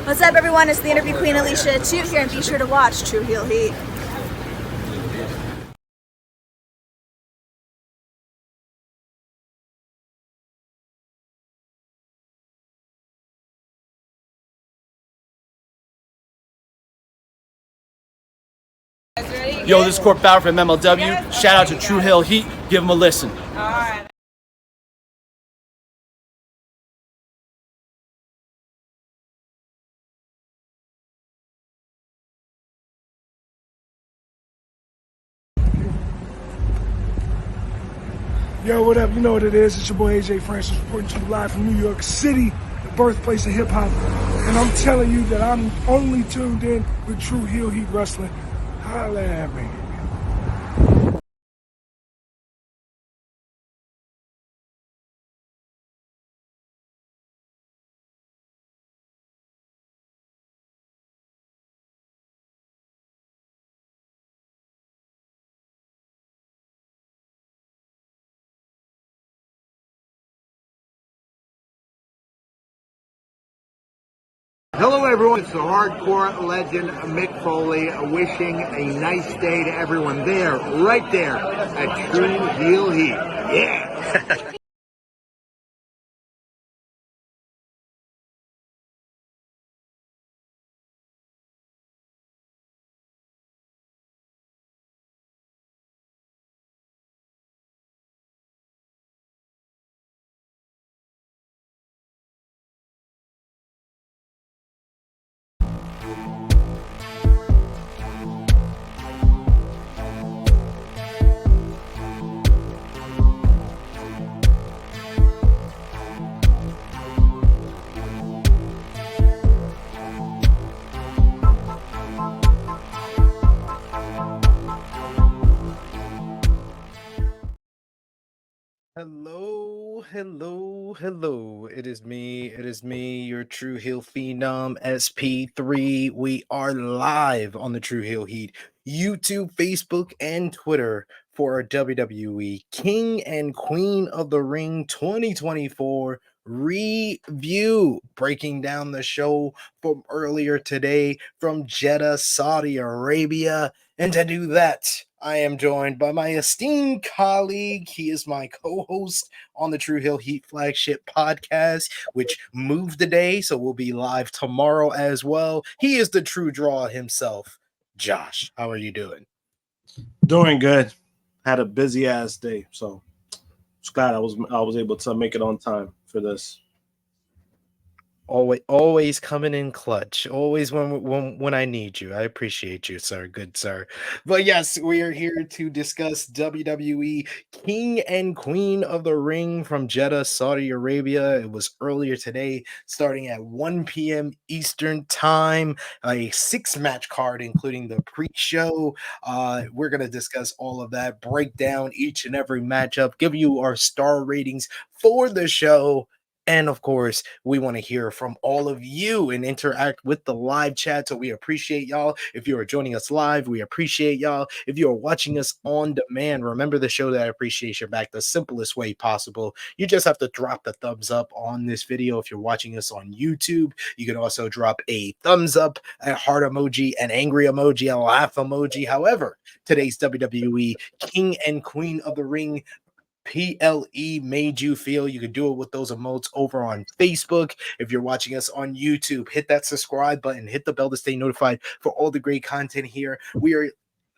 What's up, everyone? It's the Interview Queen Alicia Toot here, and be sure to watch True Heel Heat. Yo, this is Court Bauer from MLW. Shout out to True Heel Heat. Give them a listen. Alright. Yo, what up? You know what it is. It's your boy AJ Francis reporting to you live from New York City, the birthplace of hip hop. And I'm telling you that I'm only tuned in with True Heel Heat Wrestling. Holla at me. Hello everyone, it's the hardcore legend Mick Foley wishing a nice day to everyone there, right there at True Heel Heat. Yeah! Hello. It is me, your True Heel Phenom, SP3. We are live on the True Heel Heat YouTube, Facebook, and Twitter for our WWE King and Queen of the Ring 2024 review, breaking down the show from earlier today from Jeddah, Saudi Arabia. And to do that, I am joined by my esteemed colleague. He is my co-host on the True Heel Heat flagship podcast, which moved today, so we'll be live tomorrow as well. He is the true draw himself. Josh, how are you doing? Doing good. Had a busy ass day, so just glad I was able to make it on time for this. Always coming in clutch. Always when I need you. I appreciate you, sir. Good sir. But yes, we are here to discuss WWE King and Queen of the Ring from Jeddah, Saudi Arabia. It was earlier today, starting at 1 p.m. Eastern time. A 6-match card, including the pre-show. We're gonna discuss all of that, break down each and every matchup, give you our star ratings for the show. And of course, we want to hear from all of you and interact with the live chat. So we appreciate y'all. If you are joining us live, we appreciate y'all. If you are watching us on demand, remember the show that appreciation back the simplest way possible. You just have to drop the thumbs up on this video. If you're watching us on YouTube, you can also drop a thumbs up, a heart emoji, an angry emoji, a laugh emoji. However, today's WWE King and Queen of the Ring PLE made you feel. You can do it with those emotes over on Facebook. If you're watching us on YouTube, hit that subscribe button, hit the bell to stay notified for all the great content here. We are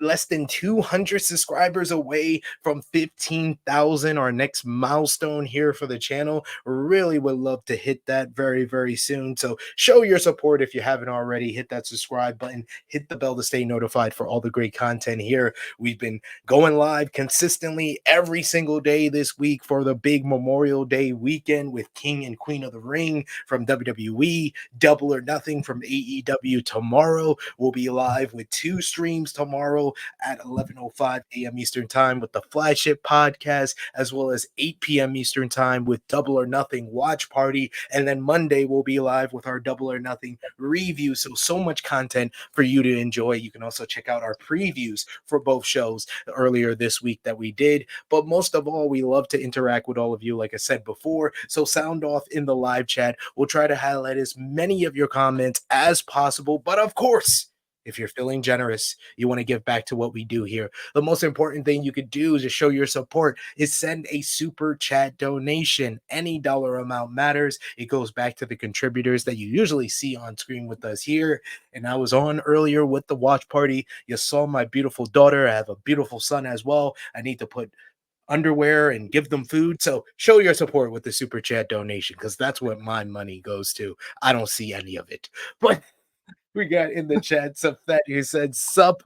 less than 200 subscribers away from 15,000, our next milestone here for the channel. Really would love to hit that very, very soon. So show your support if you haven't already. Hit that subscribe button, hit the bell to stay notified for all the great content here. We've been going live consistently every single day this week for the big Memorial Day weekend with King and Queen of the Ring from WWE, Double or Nothing from AEW tomorrow. We'll be live with 2 streams tomorrow schedule at 11:05 a.m. Eastern Time with the Flagship Podcast, as well as 8 p.m. Eastern Time with Double or Nothing Watch Party. And then Monday we'll be live with our Double or Nothing review. So much content for you to enjoy. You can also check out our previews for both shows earlier this week that we did. But most of all, we love to interact with all of you, like I said before. So sound off in the live chat. We'll try to highlight as many of your comments as possible. But of course, if you're feeling generous, you want to give back to what we do here, the most important thing you could do to show your support is send a super chat donation. Any dollar amount matters. It goes back to the contributors that you usually see on screen with us here. And I was on earlier with the watch party. You saw my beautiful daughter. I have a beautiful son as well. I need to put underwear and give them food. So show your support with the super chat donation, because that's what my money goes to. I don't see any of it. But we got in the chat Safet who said sup.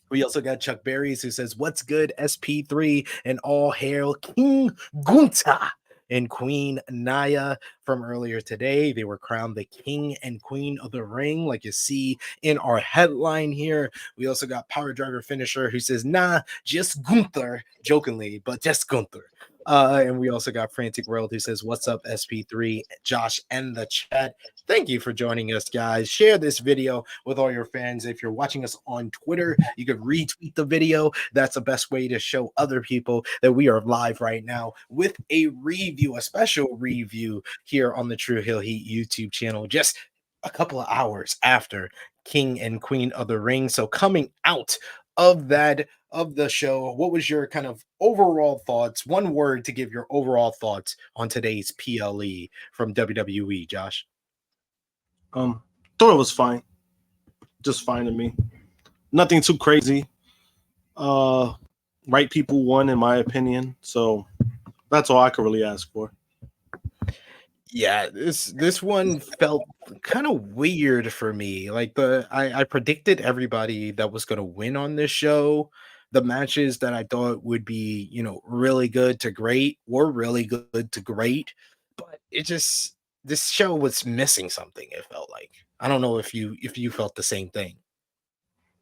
We also got Chuck Berries who says, what's good, SP3, and all hail King Gunther and Queen Nia from earlier today. They were crowned the king and queen of the ring, like you see in our headline here. We also got Power Driver Finisher who says, nah, just Gunther, jokingly, but just Gunther. And we also got Frantic World who says, what's up, SP3, Josh, and the chat. Thank you for joining us, guys. Share this video with all your fans. If you're watching us on Twitter, you could retweet the video. That's the best way to show other people that we are live right now with a review, a special review here on the True Hill Heat YouTube channel, just a couple of hours after King and Queen of the Ring. So coming out of that, of the show, what was your kind of overall thoughts? One word to give your overall thoughts on today's PLE from WWE, Josh. Thought it was fine. Just fine to me. Nothing too crazy. Right people won, in my opinion. So that's all I could really ask for. Yeah, this one felt kind of weird for me. Like I predicted everybody that was gonna win on this show. The matches that I thought would be, really good to great were really good to great, but this show was missing something. It felt like, I don't know if you felt the same thing.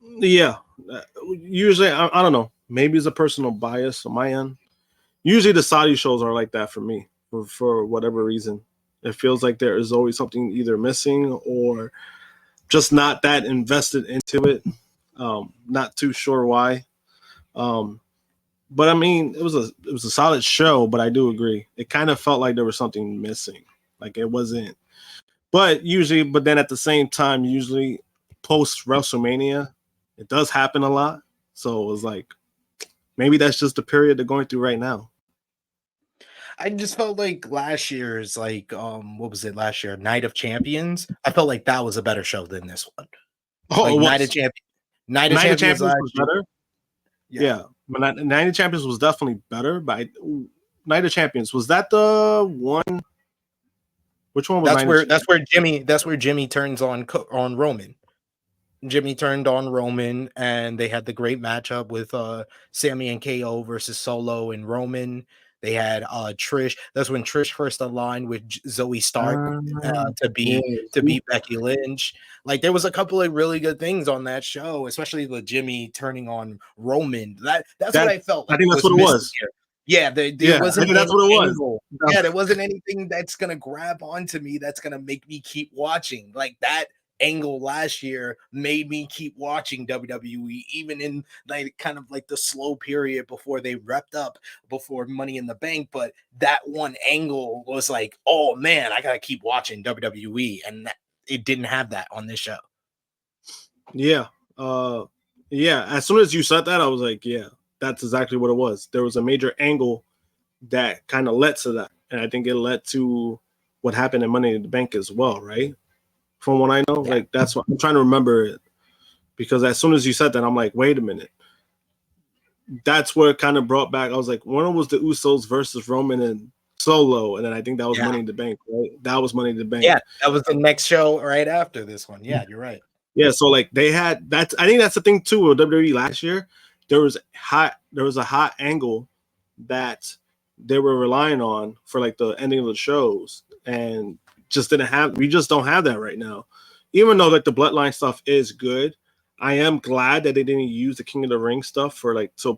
Yeah, usually I don't know. Maybe it's a personal bias on my end. Usually the Saudi shows are like that for me, for whatever reason. It feels like there is always something either missing or just not that invested into it. Not too sure why. But I mean, it was a solid show, but I do agree. It kind of felt like there was something missing. Like it wasn't. But then at the same time, usually post WrestleMania, it does happen a lot. So it was like, maybe that's just the period they're going through right now. I just felt like last year's, like, what was it last year? Night of Champions. I felt like that was a better show than this one. Oh, like Night of Champions was better. Yeah. But Night of Champions was definitely better. But Night of Champions, was that the one? Which one was that's where Jimmy turns on Roman. Jimmy turned on Roman, and they had the great matchup with Sammy and KO versus Solo and Roman. They had Trish. That's when Trish first aligned with Zoe Stark to beat Becky Lynch. Like, there was a couple of really good things on that show, especially the Jimmy turning on Roman. That's what I felt like. I think that's what it was. Here. Yeah, there wasn't. That's what it was. Yeah, there wasn't anything that's gonna grab onto me. That's gonna make me keep watching. Like, that angle last year made me keep watching WWE, even in like kind of like the slow period before they wrapped up before Money in the Bank. But that one angle was like, oh man, I gotta keep watching WWE, and it didn't have that on this show. Yeah, as soon as you said that, I was like, yeah, that's exactly what it was. There was a major angle that kind of led to that, and I think it led to what happened in Money in the Bank as well, right? From what I know, like, that's what I'm trying to remember it, because as soon as you said that, I'm like, wait a minute. That's where it kind of brought back. I was like, when was the Usos versus Roman and Solo? And then I think that was Money in the Bank, right? That was Money in the Bank. Yeah, that was the next show right after this one. Yeah, you're right. Yeah, so like they had that. I think that's the thing too with WWE last year. There was a hot angle that they were relying on for like the ending of the shows, and we just don't have that right now. Even though like the Bloodline stuff is good, I am glad that they didn't use the King of the Ring stuff for like to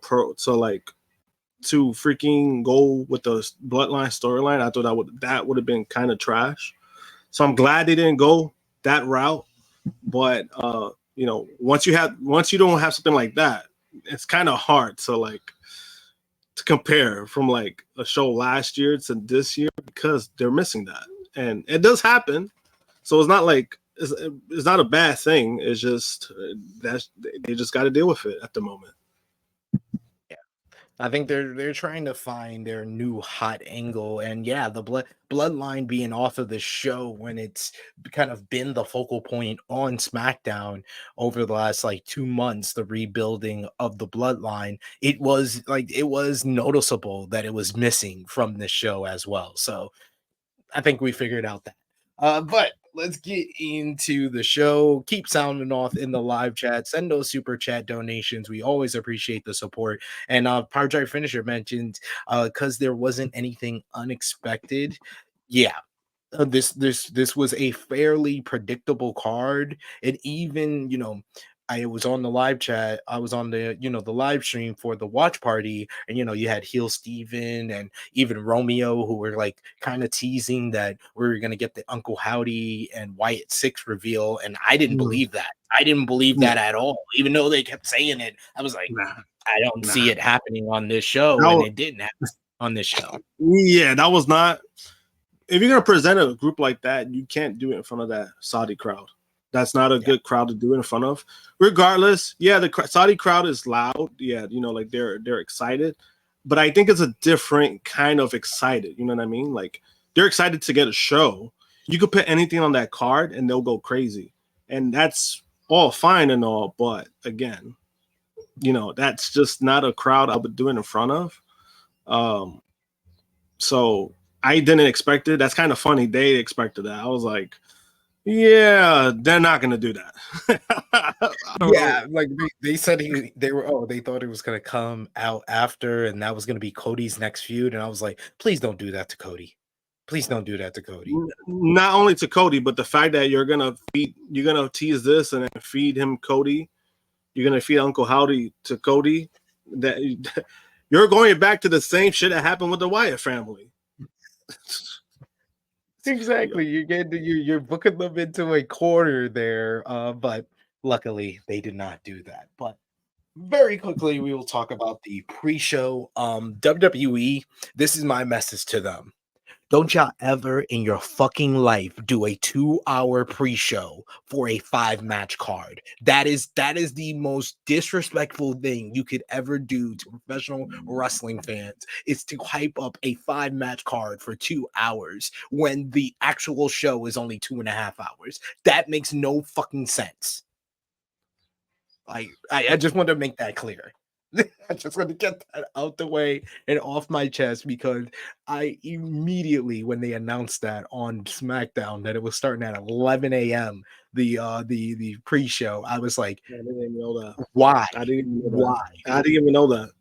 freaking go with the Bloodline storyline. I thought that would have been kind of trash. So I'm glad they didn't go that route. But you know, once you don't have something like that, it's kind of hard to compare from like a show last year to this year because they're missing that, and it does happen. So it's not like it's not a bad thing. It's just they just got to deal with it at the moment. I think they're trying to find their new hot angle, and yeah, the bloodline being off of the show when it's kind of been the focal point on SmackDown over the last like 2 months, the rebuilding of the bloodline. It was noticeable that it was missing from the show as well. So I think we figured out that. But let's get into the show. Keep sounding off in the live chat. Send those super chat donations. We always appreciate the support. And Power Drive Finisher mentioned because there wasn't anything unexpected. Yeah, this was a fairly predictable card, and even I was on the live chat. I was on the the live stream for the watch party, and you had Heel Steven and even Romeo who were like kind of teasing that we were gonna get the Uncle Howdy and Wyatt Six reveal, and I didn't believe that. I didn't believe that at all, even though they kept saying it. I was like, I don't see it happening on this show, and it didn't happen on this show. Yeah, that was not. If you're gonna present a group like that, you can't do it in front of that Saudi crowd. That's not a good crowd to do it in front of. Regardless, yeah, the Saudi crowd is loud. Yeah, like they're excited, but I think it's a different kind of excited. You know what I mean? Like they're excited to get a show. You could put anything on that card and they'll go crazy, and that's all fine and all. But again, that's just not a crowd I would do it in front of. So I didn't expect it. That's kind of funny. They expected that. I was like, yeah, they're not gonna do that. Yeah, like they said they thought it was gonna come out after, and that was gonna be Cody's next feud. And I was like, please don't do that to Cody. Please don't do that to Cody. Not only to Cody, but the fact that you're gonna tease this and then feed him Cody. You're gonna feed Uncle Howdy to Cody. That you're going back to the same shit that happened with the Wyatt family. Exactly. You're booking them into a corner there, but luckily they did not do that. But very quickly, we will talk about the pre-show. WWE, this is my message to them. Don't y'all ever in your fucking life do a 2-hour pre-show for a 5-match card. That is the most disrespectful thing you could ever do to professional wrestling fans, is to hype up a 5-match card for 2 hours when the actual show is only 2.5 hours. That makes no fucking sense. I just want to make that clear. I just want to get that out the way and off my chest, because I immediately, when they announced that on SmackDown that it was starting at 11 a.m. the pre-show, I was like, I didn't even know that. Why? I didn't even know Why? That. I didn't even know that.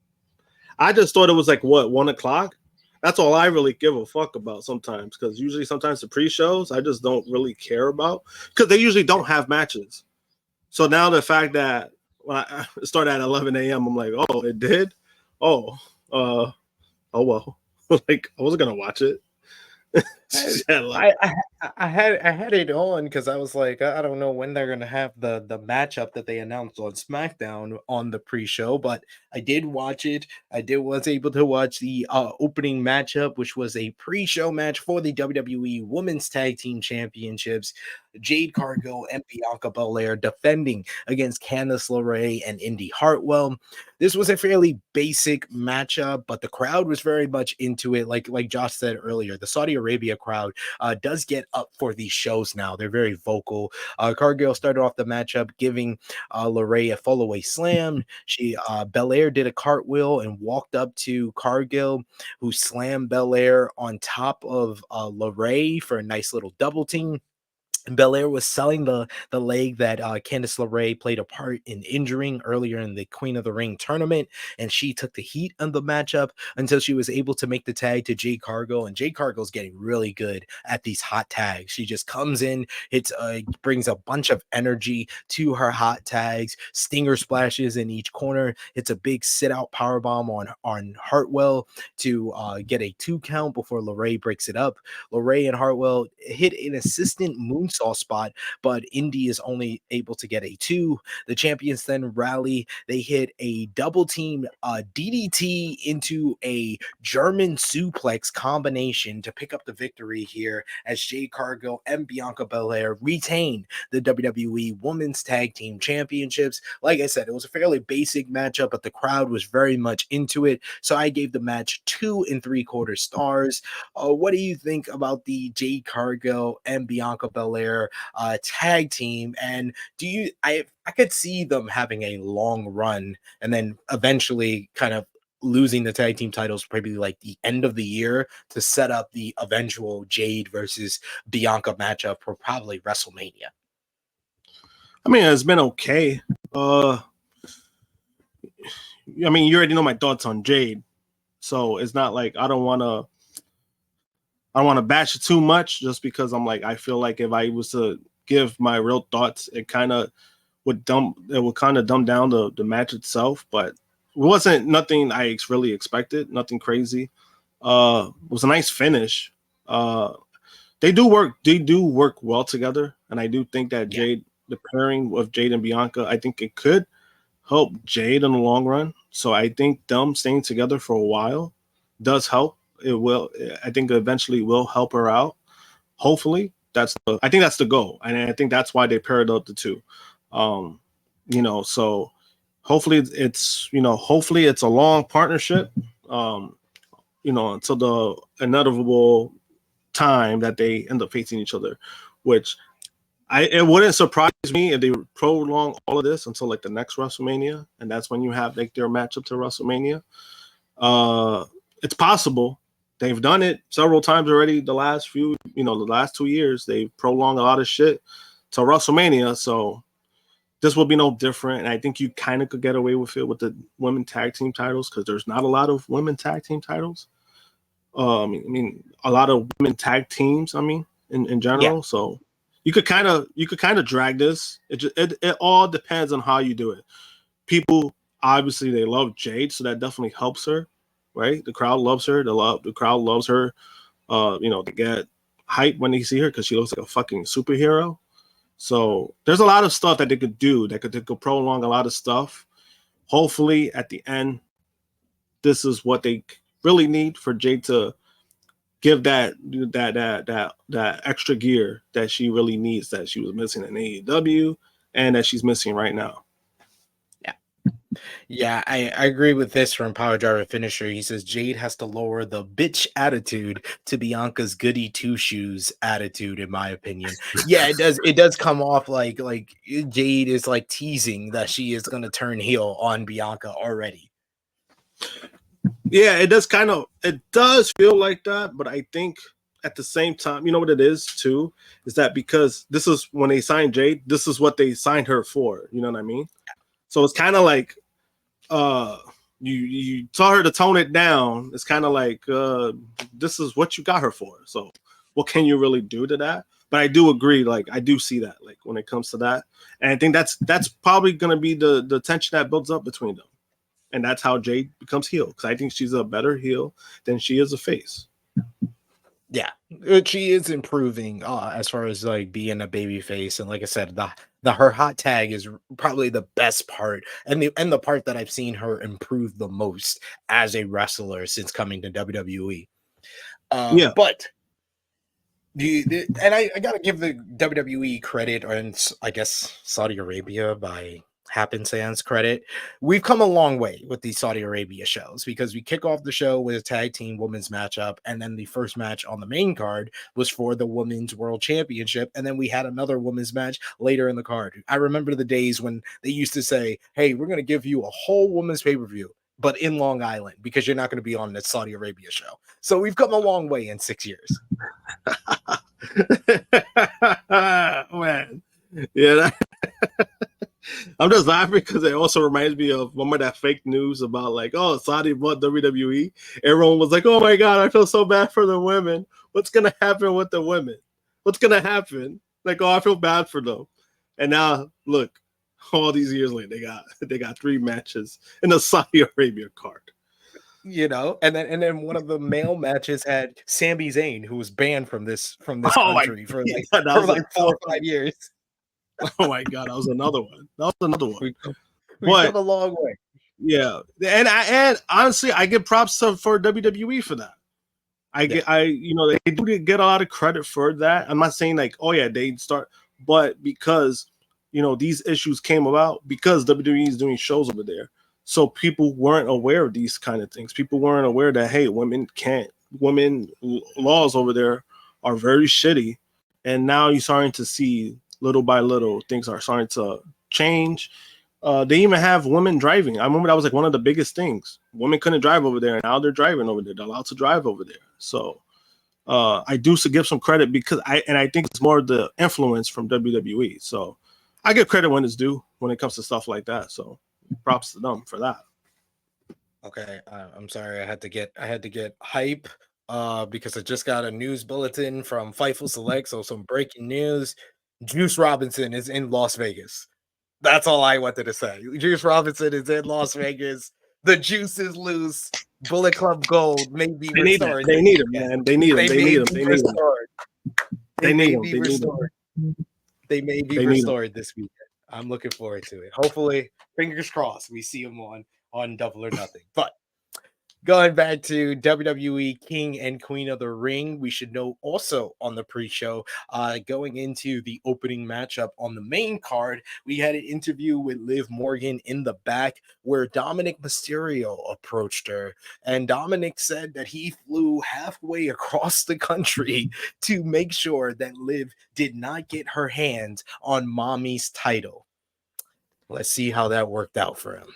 I just thought it was like 1 o'clock. That's all I really give a fuck about sometimes, because sometimes the pre-shows I just don't really care about, because they usually don't have matches. So now the fact that when I started at 11 a.m., I'm like, oh, it did? Oh well. Like, I wasn't gonna watch it. I had it on because I was like, I don't know when they're gonna have the matchup that they announced on SmackDown on the pre-show, but I did watch it. Was able to watch the opening matchup, which was a pre-show match for the WWE Women's Tag Team Championships. Jade Cargill and Bianca Belair defending against Candice LeRae and Indy Hartwell. This was a fairly basic matchup, but the crowd was very much into it. Like Josh said earlier, the Saudi Arabia crowd does get up for these shows now. They're very vocal. Cargill started off the matchup giving LeRae a follow-away slam. Belair did a cartwheel and walked up to Cargill, who slammed Belair on top of LeRae for a nice little double team. Belair was selling the leg that Candice LeRae played a part in injuring earlier in the Queen of the Ring tournament, and she took the heat of the matchup until she was able to make the tag to Jade Cargill, and Jade Cargill's getting really good at these hot tags. She just comes in, brings a bunch of energy to her hot tags, stinger splashes in each corner. It's a big sit-out powerbomb on Hartwell to get a 2 count before LeRae breaks it up. LeRae and Hartwell hit an assistant moonsault spot, but Indy is only able to get a 2. The champions then rally. They hit a double team DDT into a German suplex combination to pick up the victory here, as Jade Cargill and Bianca Belair retain the WWE Women's Tag Team Championships. Like I said, it was a fairly basic matchup, but the crowd was very much into it, so I gave the match 2 3/4 stars. What do you think about the Jade Cargill and Bianca Belair tag team? And do you, I could see them having a long run and then eventually kind of losing the tag team titles probably like the end of the year to set up the eventual Jade versus Bianca matchup for probably WrestleMania. I mean, it's been okay. I mean, you already know my thoughts on Jade, so it's not like I don't want to bash it too much, just because I'm like, I feel like if I was to give my real thoughts, it would dumb down the match itself. But it wasn't nothing I really expected, nothing crazy. It was a nice finish. They do work well together, and I do think that Jade, the pairing of Jade and Bianca, I think it could help Jade in the long run. So I think them staying together for a while does help. It will. I think eventually will help her out. Hopefully, I think that's the goal, and I think that's why they paired up the two. So hopefully it's a long partnership. Until the inevitable time that they end up facing each other, which it wouldn't surprise me if they prolong all of this until like the next WrestleMania, and that's when you have like their matchup to WrestleMania. It's possible. They've done it several times already. The last 2 years, they've prolonged a lot of shit to WrestleMania. So this will be no different. And I think you kind of could get away with it with the women tag team titles, because there's not a lot of women tag team titles. I mean, a lot of women tag teams. I mean, in general. Yeah. So you could kind of drag this. It all depends on how you do it. People obviously they love Jade, so that definitely helps her. Right, the crowd loves her. The crowd loves her. They get hype when they see her because she looks like a fucking superhero. So there's a lot of stuff that they could do that could prolong a lot of stuff. Hopefully, at the end, this is what they really need for Jade to give that extra gear that she really needs, that she was missing in AEW and that she's missing right now. Yeah, I agree with this from Power Driver Finisher. He says Jade has to lower the bitch attitude to Bianca's goody two shoes attitude, in my opinion. Yeah, it does come off like Jade is like teasing that she is gonna turn heel on Bianca already. Yeah, it does feel like that, but I think at the same time, you know what it is too, is that because this is when they signed Jade, this is what they signed her for. You know what I mean? So it's kind of like you tell her to tone it down. It's kind of like this is what you got her for. So what can you really do to that? But I do agree, like I do see that, like when it comes to that, and I think that's probably gonna be the tension that builds up between them, and that's how Jade becomes heel, because I think she's a better heel than she is a face. Yeah, she is improving as far as like being a baby face, and like I said, her hot tag is probably the best part, and the part that I've seen her improve the most as a wrestler since coming to WWE. But I gotta give the WWE credit, and I guess Saudi Arabia by happenstance credit. We've come a long way with these Saudi Arabia shows, because we kick off the show with a tag team women's matchup, and then the first match on the main card was for the Women's World Championship, and then we had another women's match later in the card. I remember the days when they used to say, hey, we're going to give you a whole women's pay-per-view, but in Long Island, because you're not going to be on the Saudi Arabia show. So we've come a long way in 6 years. Man, yeah. I'm just laughing because it also reminds me of one of that fake news about like, oh, Saudi bought WWE. Everyone was like, oh my god, I feel so bad for the women. What's gonna happen with the women? What's gonna happen? Like, oh, I feel bad for them. And now look, all these years later, they got 3 matches in the Saudi Arabia card. You know, and then one of the male matches had Sami Zayn, who was banned from this Oh my, country for yeah, like that for was like 4 or 5 years. oh my god, that was another one. That was another one. We've But come a long way. yeah, and honestly, I give props for WWE for that. They do get a lot of credit for that. I'm not saying like, oh yeah, they start, but because these issues came about because WWE is doing shows over there, so people weren't aware of these kind of things. People weren't aware that hey, women laws over there are very shitty, and now you're starting to see little by little things are starting to change. They even have women driving. I remember that was like one of the biggest things. Women couldn't drive over there, and now they're driving over there. They're allowed to drive over there. So I do give some credit because I think it's more the influence from WWE. So I give credit when it's due when it comes to stuff like that. So props to them for that. Okay, I'm sorry. I had to get hype because I just got a news bulletin from Fightful Select. So some breaking news: Juice Robinson is in Las Vegas. That's all I wanted to say. Juice Robinson is in Las Vegas. The juice is loose. Bullet Club Gold may be restored. They need him, man. They need him. They need him. They need him. They may be restored. They may be restored this weekend. I'm looking forward to it. Hopefully, fingers crossed, we see him on Double or Nothing. But going back to WWE King and Queen of the Ring, we should know also on the pre-show, going into the opening matchup on the main card, we had an interview with Liv Morgan in the back where Dominic Mysterio approached her. And Dominic said that he flew halfway across the country to make sure that Liv did not get her hands on Mommy's title. Let's see how that worked out for him.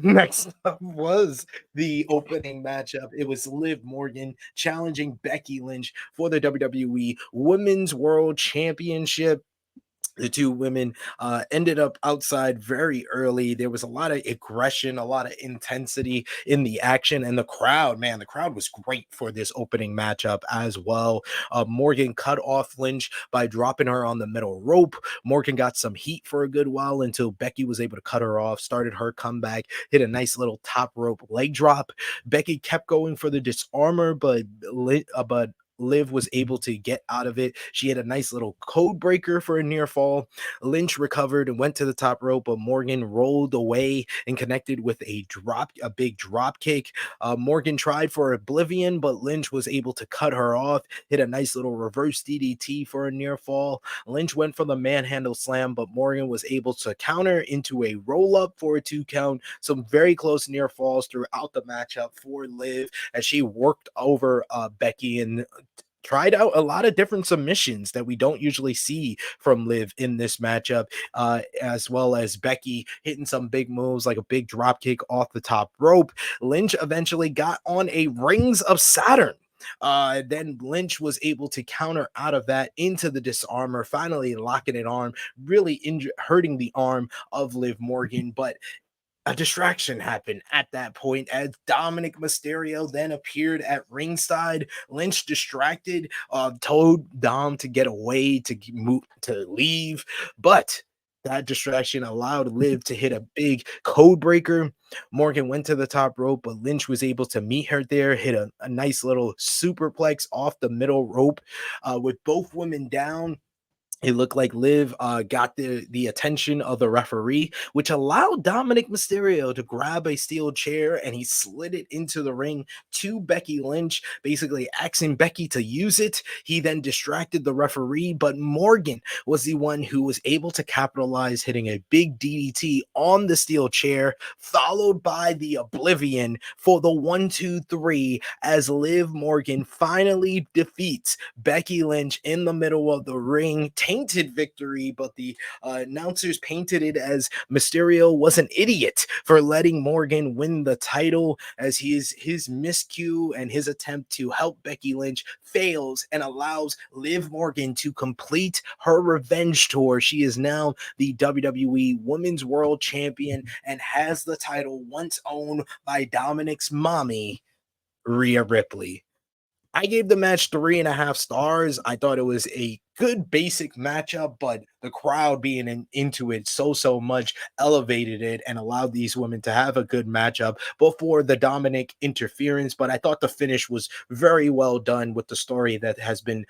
Next up was the opening matchup. It was Liv Morgan challenging Becky Lynch for the WWE Women's World Championship. The two women ended up outside very early. There was a lot of aggression, a lot of intensity in the action, and the crowd was great for this opening matchup as well. Morgan cut off Lynch by dropping her on the middle rope. Morgan got some heat for a good while until Becky was able to cut her off, started her comeback, hit a nice little top rope leg drop. Becky kept going for the disarmer, but Liv was able to get out of it. She had a nice little code breaker for a near fall. Lynch recovered and went to the top rope, but Morgan rolled away and connected with a big drop kick. Morgan tried for Oblivion, but Lynch was able to cut her off, hit a nice little reverse DDT for a near fall. Lynch went for the manhandle slam, but Morgan was able to counter into a roll up for a 2 count. Some very close near falls throughout the matchup for Liv as she worked over Becky and tried out a lot of different submissions that we don't usually see from Liv in this matchup, as well as Becky hitting some big moves like a big drop kick off the top rope. Lynch eventually got on a Rings of Saturn. Then Lynch was able to counter out of that into the disarmer, finally locking it arm, really hurting the arm of Liv Morgan, but a distraction happened at that point as Dominic Mysterio then appeared at ringside. Lynch distracted, told Dom to get away, to leave, but that distraction allowed Liv to hit a big code breaker. Morgan went to the top rope, but Lynch was able to meet her there, hit a nice little superplex off the middle rope. With both women down, it looked like Liv got the attention of the referee, which allowed Dominic Mysterio to grab a steel chair and he slid it into the ring to Becky Lynch, basically asking Becky to use it. He then distracted the referee, but Morgan was the one who was able to capitalize, hitting a big DDT on the steel chair, followed by the Oblivion for the 1-2-3 as Liv Morgan finally defeats Becky Lynch in the middle of the ring, painted victory, but the announcers painted it as Mysterio was an idiot for letting Morgan win the title, as his miscue and his attempt to help Becky Lynch fails and allows Liv Morgan to complete her revenge tour. She is now the WWE Women's World Champion and has the title once owned by Dominic's mommy, Rhea Ripley. I gave the match 3.5 stars. I thought it was a good basic matchup, but the crowd being into it so much elevated it and allowed these women to have a good matchup before the Dominic interference. But I thought the finish was very well done with the story that has been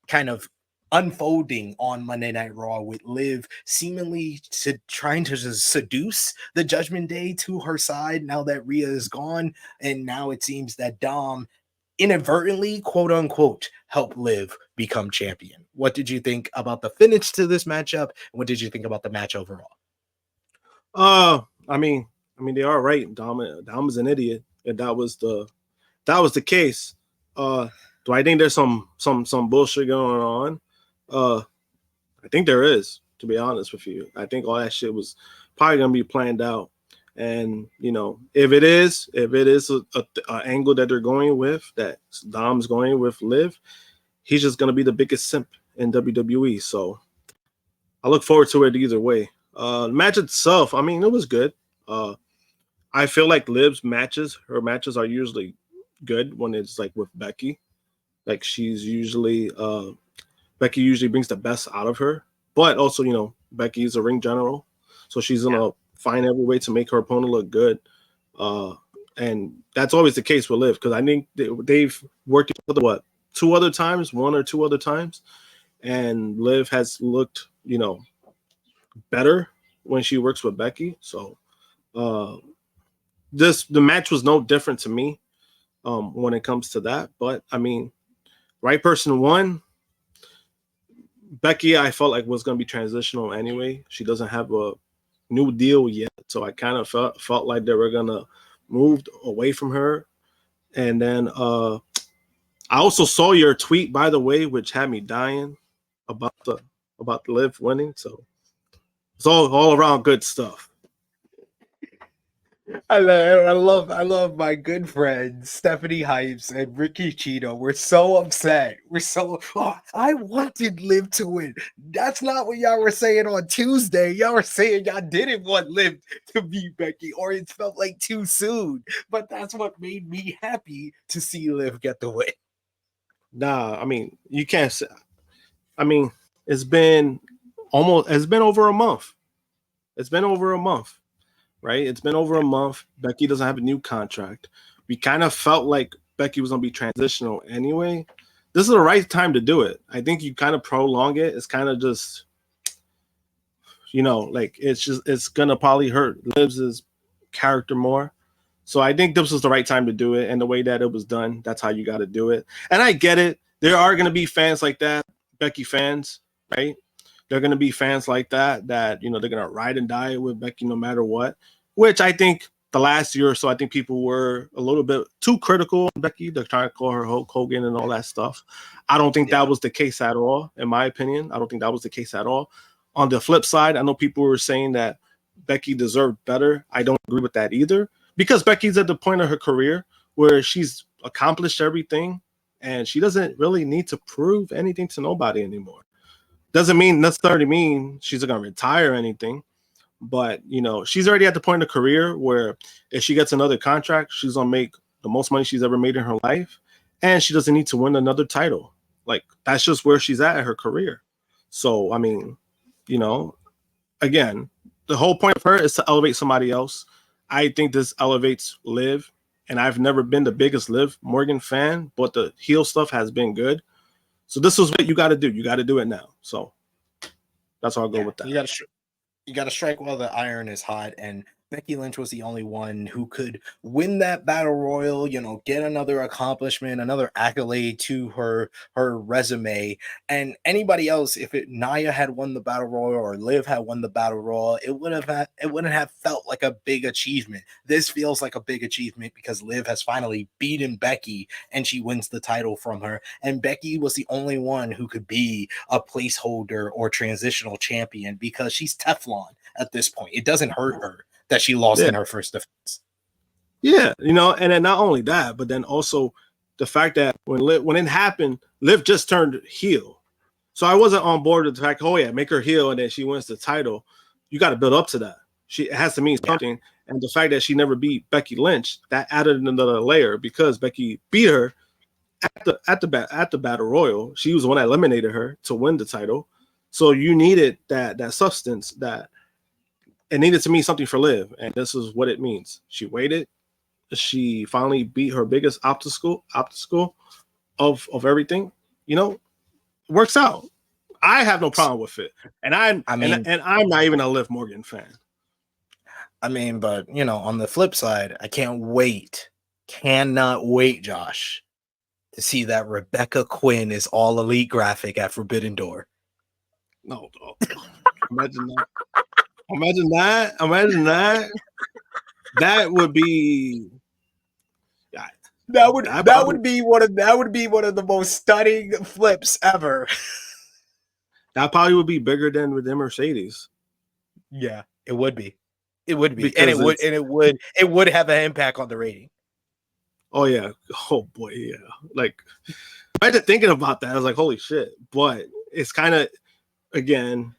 kind of unfolding on Monday Night Raw, with Liv seemingly trying to just seduce the Judgment Day to her side now that Rhea is gone. And now it seems that Dom inadvertently, quote unquote, help Liv become champion. What did you think about the finish to this matchup? And what did you think about the match overall? I mean, they are right. Dom is an idiot, and that was the case. Do I think there's some bullshit going on? I think there is, to be honest with you. I think all that shit was probably gonna be planned out. And if it is a angle that they're going with, that Dom's going with Liv, he's just gonna be the biggest simp in WWE. So I look forward to it either way. The match itself, I mean, it was good. I feel like Liv's matches, her matches are usually good when it's like with Becky. Like she's usually Becky usually brings the best out of her, but also Becky's a ring general, so she's gonna find every way to make her opponent look good. And that's always the case with Liv, because I think they've worked together, one or two other times, and Liv has looked, better when she works with Becky. So the match was no different to me when it comes to that. But I mean, right person won. Becky, I felt like was going to be transitional anyway. She doesn't have a new deal yet, so I kind of felt like they were gonna move away from her. And then I also saw your tweet, by the way, which had me dying about Liv winning. So it's all around good stuff. I love my good friends Stephanie Hypes and Ricky Cheeto. We're so upset. I wanted Liv to win. That's not what y'all were saying on Tuesday. Y'all were saying y'all didn't want Liv to beat Becky, or it felt like too soon. But that's what made me happy to see Liv get the win. Nah, I mean, you can't say. I mean, it's been over a month. It's been over a month. Right? It's been over a month. Becky doesn't have a new contract. We kind of felt like Becky was going to be transitional anyway. This is the right time to do it. I think you kind of prolong it. It's kind of just, like it's going to probably hurt Liv's character more. So I think this was the right time to do it. And the way that it was done, that's how you got to do it. And I get it. There are going to be fans like that, Becky fans, right? They're going to be fans like that they're going to ride and die with Becky no matter what, which I think the last year or so, I think people were a little bit too critical of Becky. They're trying to call her Hulk Hogan and all that stuff. I don't think that was the case at all, in my opinion. I don't think that was the case at all. On the flip side, I know people were saying that Becky deserved better. I don't agree with that either, because Becky's at the point of her career where she's accomplished everything and she doesn't really need to prove anything to nobody anymore. Doesn't necessarily mean she's going to retire or anything, but she's already at the point of career where if she gets another contract, she's going to make the most money she's ever made in her life, and she doesn't need to win another title. Like, that's just where she's at in her career. So I mean, again, the whole point of her is to elevate somebody else. I think this elevates Liv, and I've never been the biggest Liv Morgan fan, but the heel stuff has been good. So this is what you got to do. You got to do it now. So that's how I'll go with that. You got to strike while the iron is hot. And Becky Lynch was the only one who could win that battle royal, get another accomplishment, another accolade to her resume. And anybody else, if Nia had won the battle royal or Liv had won the battle royal, it wouldn't have felt like a big achievement. This feels like a big achievement because Liv has finally beaten Becky and she wins the title from her. And Becky was the only one who could be a placeholder or transitional champion because she's Teflon at this point. It doesn't hurt her that she lost in her first defense. Yeah, and then not only that, but then also the fact that when it happened, Liv just turned heel. So I wasn't on board with the fact, oh yeah, make her heel and then she wins the title. You got to build up to that. It has to mean something. And the fact that she never beat Becky Lynch, that added another layer because Becky beat her at the battle royal. She was the one that eliminated her to win the title. So you needed that substance, that it needed to mean something for Liv, and this is what it means. She waited. She finally beat her biggest obstacle of everything. Works out. I have no problem with it, and I'm not even a Liv Morgan fan. I mean, but on the flip side, I cannot wait, Josh, to see that Rebecca Quinn is all elite graphic at Forbidden Door. No, imagine that. Imagine that. That would be. That would be one of the most stunning flips ever. That probably would be bigger than with the Mercedes. Yeah, it would be. It would be, and it would have an impact on the rating. Oh yeah. Oh boy, yeah. Like I had to thinking about that. I was like, holy shit. But it's kind of, again,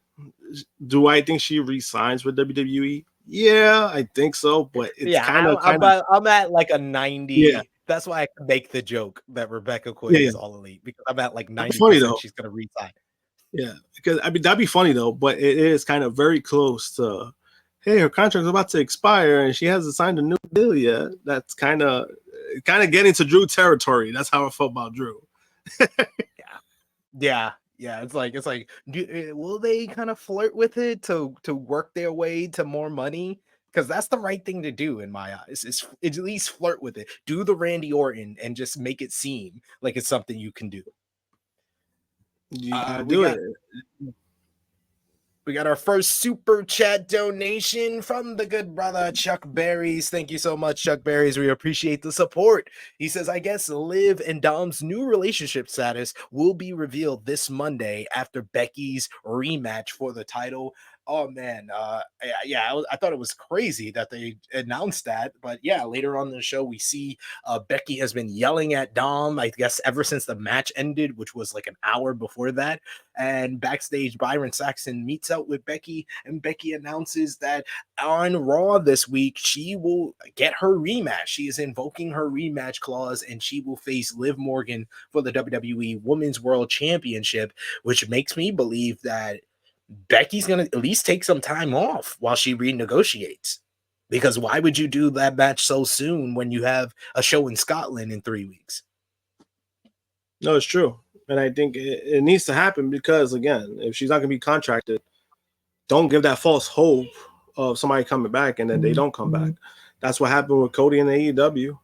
do I think she re-signs with WWE? Yeah, I think so. But it's I'm at like a 90. Yeah. That's why I can make the joke that Rebecca Quinn is all elite, because I'm at like 90% she's going to re-sign. Yeah, because that'd be funny though. But it is kind of very close to, hey, her contract's about to expire and she hasn't signed a new deal yet. That's kind of getting to Drew territory. That's how I felt about Drew. Yeah. It's like, will they kind of flirt with it to work their way to more money? Because that's the right thing to do in my eyes. Is at least flirt with it. Do the Randy Orton and just make it seem like it's something you can do. We got our first super chat donation from the good brother Chuck Berries. Thank you so much, Chuck Berries. We appreciate the support. He says, I guess Liv and Dom's new relationship status will be revealed this Monday after Becky's rematch for the title. Oh man, I thought it was crazy that they announced that, but yeah, later on in the show we see Becky has been yelling at Dom, I guess ever since the match ended, which was like an hour before that. And backstage, Byron Saxton meets up with Becky, and Becky announces that on Raw this week she will get her rematch. She is invoking her rematch clause, and she will face Liv Morgan for the WWE Women's World Championship, which makes me believe that Becky's going to at least take some time off while she renegotiates, because why would you do that match so soon when you have a show in Scotland in 3 weeks? No, it's true. And I think it needs to happen because, again, if she's not going to be contracted, don't give that false hope of somebody coming back and then they don't come back. That's what happened with Cody and AEW.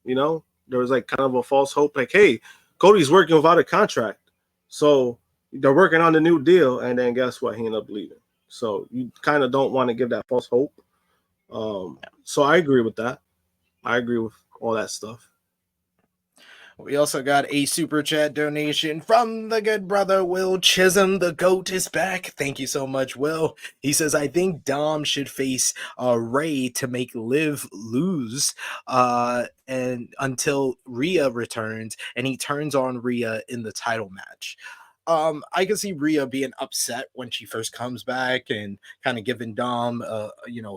There was like kind of a false hope, like, hey, Cody's working without a contract. So they're working on the new deal, and then guess what? He ended up leaving. So you kind of don't want to give that false hope. So I agree with that. I agree with all that stuff. We also got a super chat donation from the good brother Will Chisholm. The GOAT is back. Thank you so much, Will. He says, I think Dom should face Ray to make Liv lose and until Rhea returns, and he turns on Rhea in the title match. I can see Rhea being upset when she first comes back and kind of giving Dom, a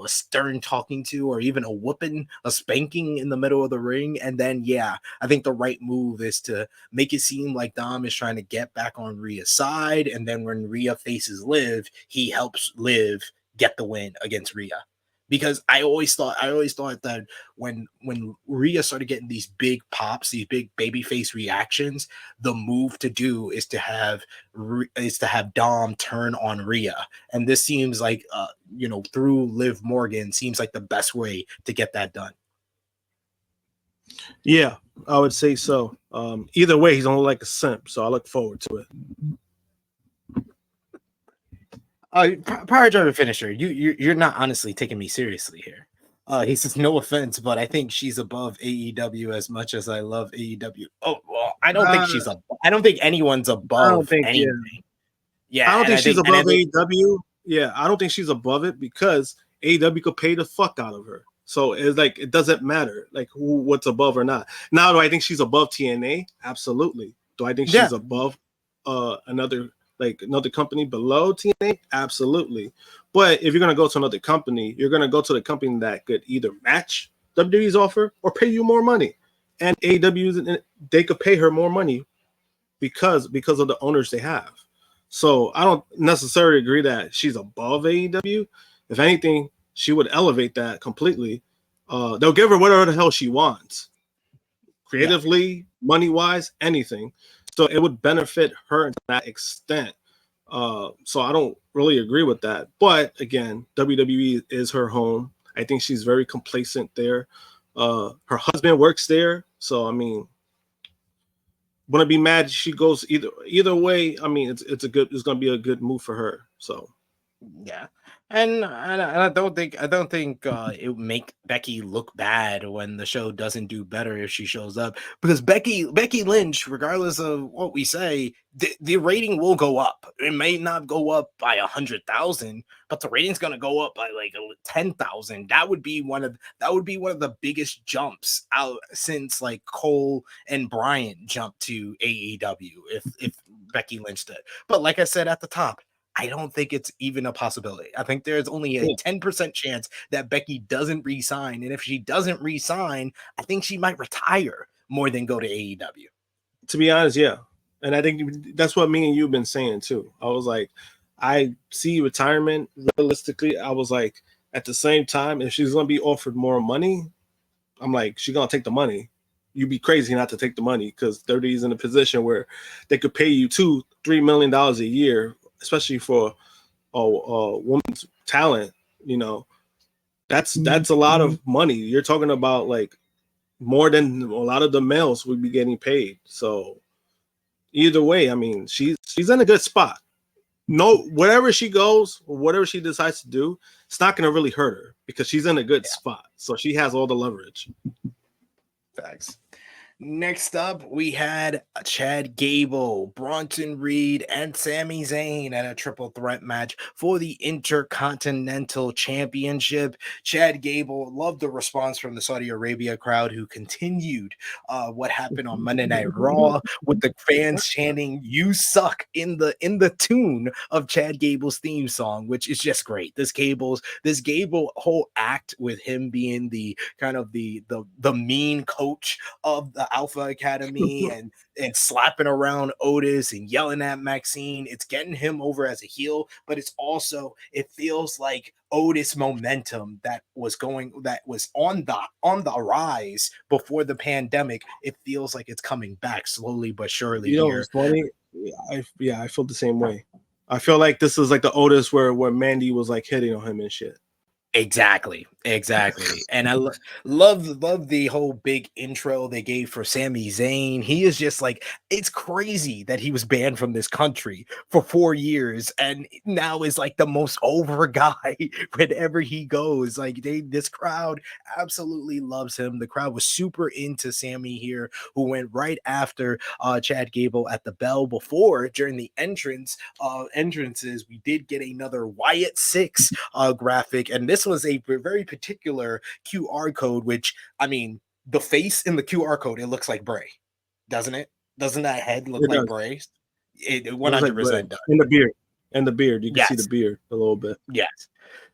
stern talking to, or even a whooping, a spanking in the middle of the ring. And then, I think the right move is to make it seem like Dom is trying to get back on Rhea's side. And then when Rhea faces Liv, he helps Liv get the win against Rhea. because I always thought that when Rhea started getting these big pops, these big babyface reactions, the move to do is to have Dom turn on Rhea, and this seems like through Liv Morgan seems like the best way to get that done. Yeah, I would say so. Either way, he's only like a simp, so I look forward to it. Power driver finisher. You're not honestly taking me seriously here. He says no offense, but I think she's above AEW as much as I love AEW. Oh well, I don't think she's I don't think anyone's above anything. Yeah, I don't think she's above AEW. Yeah, I don't think she's above it because AEW could pay the fuck out of her. So it's like it doesn't matter like what's above or not. Now, do I think she's above TNA? Absolutely. Do I think she's above another company below TNA? Absolutely. But if you're gonna go to another company, you're gonna go to the company that could either match WWE's offer or pay you more money. And AEW, they could pay her more money because of the owners they have. So I don't necessarily agree that she's above AEW. If anything, she would elevate that completely. They'll give her whatever the hell she wants, creatively, money-wise, anything. So it would benefit her to that extent. So I don't really agree with that. But again, WWE is her home. I think she's very complacent there. Her husband works there. So, I mean, wouldn't be mad if she goes either way. I mean, it's going to be a good move for her. So, yeah. And I don't think it would make Becky look bad when the show doesn't do better if she shows up, because Becky Lynch, regardless of what we say, the rating will go up. It may not go up by 100,000, but the rating's gonna go up by like 10,000. That would be one of the biggest jumps out since like Cole and Bryan jumped to AEW if Becky Lynch did. But like I said at the top, I don't think it's even a possibility. I think there's only a 10% chance that Becky doesn't re-sign. And if she doesn't re-sign, I think she might retire more than go to AEW. To be honest, yeah. And I think that's what me and you've been saying too. I was like, I see retirement realistically. I was like, at the same time, if she's going to be offered more money, I'm like, she's going to take the money. You'd be crazy not to take the money because 30 is in a position where they could pay you $2-3 million a year, especially for a woman's talent. That's a lot of money. You're talking about like more than a lot of the males would be getting paid. So either way, I mean, she's in a good spot. No, wherever she goes, or whatever she decides to do, it's not going to really hurt her because she's in a good spot. So she has all the leverage. Facts. Next up, we had Chad Gable, Bronson Reed, and Sami Zayn at a triple threat match for the Intercontinental Championship. Chad Gable, loved the response from the Saudi Arabia crowd, who continued what happened on Monday Night Raw with the fans chanting "You suck" in the tune of Chad Gable's theme song, which is just great. This Gable whole act with him being the kind of the mean coach of the Alpha Academy and slapping around Otis and yelling at Maxine. It's getting him over as a heel, but it feels like Otis momentum that was on the rise before the pandemic. It feels like it's coming back slowly but surely. It's funny. I feel the same way. I feel like this is like the Otis where Mandy was like hitting on him and shit. Exactly. And I love the whole big intro they gave for Sami Zayn. He is just like, it's crazy that he was banned from this country for 4 years and now is like the most over guy whenever he goes. Like this crowd absolutely loves him. The crowd was super into Sami here, who went right after Chad Gable at the bell. During the entrances, we did get another Wyatt 6 graphic, and this was a very particular QR code, which, I mean, the face in the QR code, it looks like Bray, doesn't it? Doesn't that head look like Bray? It 100% does. And the beard. You can see the beard a little bit. Yes.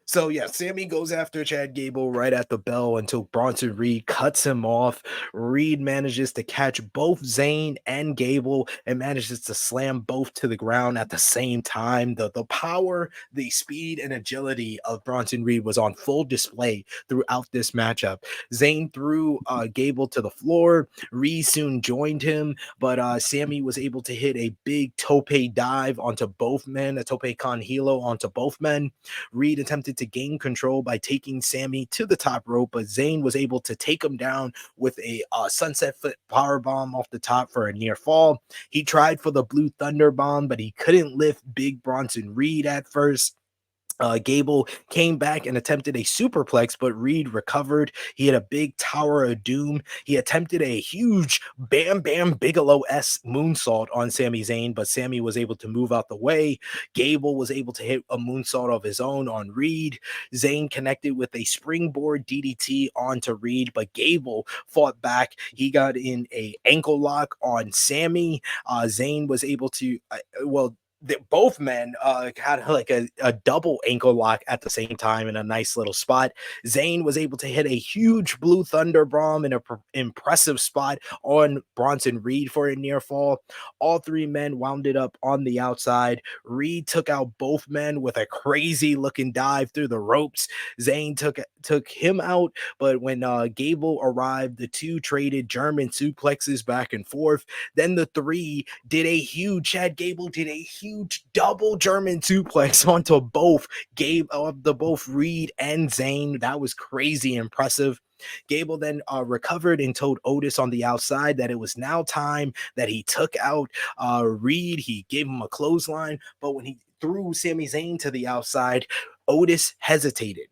So yeah, Sammy goes after Chad Gable right at the bell until Bronson Reed cuts him off. Reed manages to catch both Zayn and Gable and manages to slam both to the ground at the same time. The power, the speed, and agility of Bronson Reed was on full display throughout this matchup. Zayn threw Gable to the floor. Reed soon joined him, but Sammy was able to hit a big tope dive onto both men, a tope con hilo onto both men. Reed attempted to gain control by taking Sammy to the top rope, but Zayn was able to take him down with a sunset foot power bomb off the top for a near fall. He tried for the blue thunder bomb, but he couldn't lift big Bronson Reed at first. Gable came back and attempted a superplex, but Reed recovered. He had a big Tower of Doom. He attempted a huge Bam Bam Bigelow-esque moonsault on Sami Zayn, but Sammy was able to move out the way. Gable was able to hit a moonsault of his own on Reed. Zayn connected with a springboard DDT onto Reed, but Gable fought back. He got in a ankle lock on Sammy. Zayn was able to, both men had like a double ankle lock at the same time in a nice little spot. Zayn was able to hit a huge blue thunder bomb in an impressive spot on Bronson Reed for a near fall. All three men wound it up on the outside. Reed took out both men with a crazy looking dive through the ropes. Zayn took him out, but when Gable arrived, the two traded German suplexes back and forth. Then the three did a huge, Chad Gable did a huge double German suplex onto both Reed and Zayn. That was crazy impressive. Gable then recovered and told Otis on the outside that it was now time that he took out Reed. He gave him a clothesline, but when he threw Sami Zayn to the outside, Otis hesitated.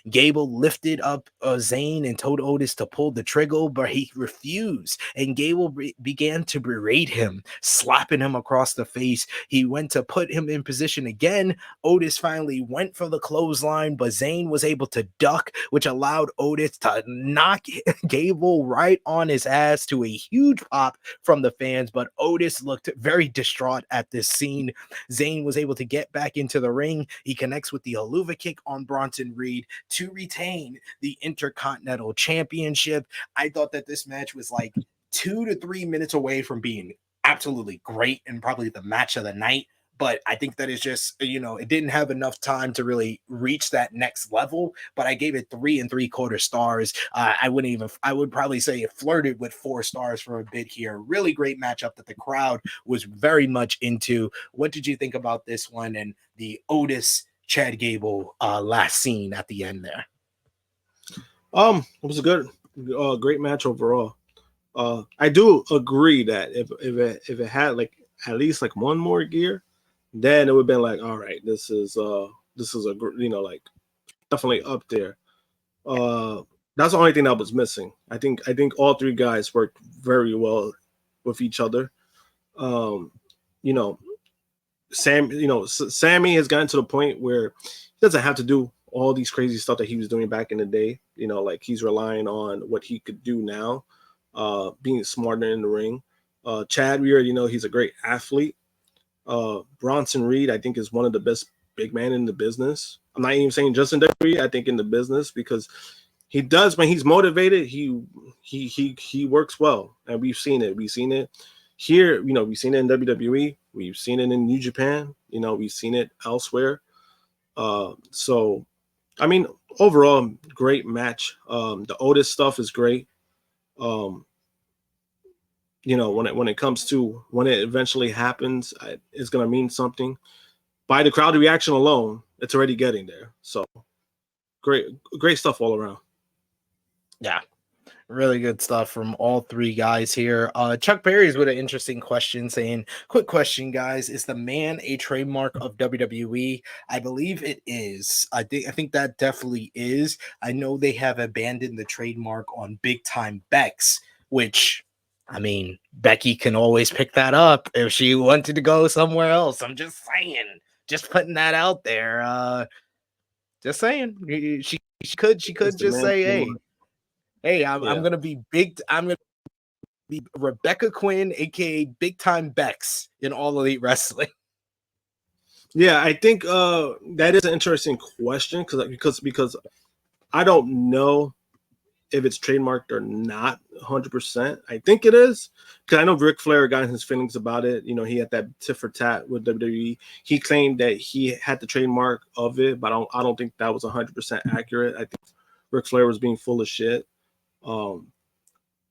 Gable lifted up Zayn and told Otis to pull the trigger, but he refused, and Gable began to berate him, slapping him across the face. He went to put him in position again. Otis finally went for the clothesline, but Zayn was able to duck, which allowed Otis to knock Gable right on his ass to a huge pop from the fans, but Otis looked very distraught at this scene. Zayn was able to get back into the ring. He connects with the Haluva kick on Bronson Reed to retain the Intercontinental Championship. I thought that this match was like 2 to 3 minutes away from being absolutely great and probably the match of the night. But I think that is just, it didn't have enough time to really reach that next level. But I gave it 3 3/4 stars. I would probably say it flirted with 4 stars for a bit here. Really great matchup that the crowd was very much into. What did you think about this one and the Otis Chad Gable last scene at the end there? It was a great match overall. I do agree that if it had like at least like one more gear, then it would have been like, all right, this is like definitely up there. That's the only thing that was missing. I think all three guys worked very well with each other. Sammy has gotten to the point where he doesn't have to do all these crazy stuff that he was doing back in the day. Like he's relying on what he could do now, being smarter in the ring. Chad, we already know he's a great athlete. Bronson Reed, I think, is one of the best big men in the business. I'm not even saying just in WWE, I think in the business, because he does, when he's motivated, he works well. And we've seen it. We've seen it here, we've seen it in WWE, we've seen it in New Japan, we've seen it elsewhere. So, I mean, overall, great match. The Otis stuff is great. When it comes to when it eventually happens, it's going to mean something. By the crowd reaction alone, it's already getting there. So, great stuff all around. Yeah. Really good stuff from all three guys here. Chuck Berry's with an interesting question saying, quick question, guys. Is the man a trademark of WWE? I believe it is. I think that definitely is. I know they have abandoned the trademark on Big Time Bex, which, I mean, Becky can always pick that up if she wanted to go somewhere else. I'm just saying. Just putting that out there. Just saying. She could just say, hey, I'm gonna be big. I'm gonna be Rebecca Quinn, aka Big Time Bex, in All Elite Wrestling. Yeah, I think that is an interesting question because I don't know if it's trademarked or not 100%. I think it is because I know Ric Flair got in his feelings about it. You know, he had that tit for tat with WWE. He claimed that he had the trademark of it, but I don't think that was 100% accurate. I think Ric Flair was being full of shit. Um,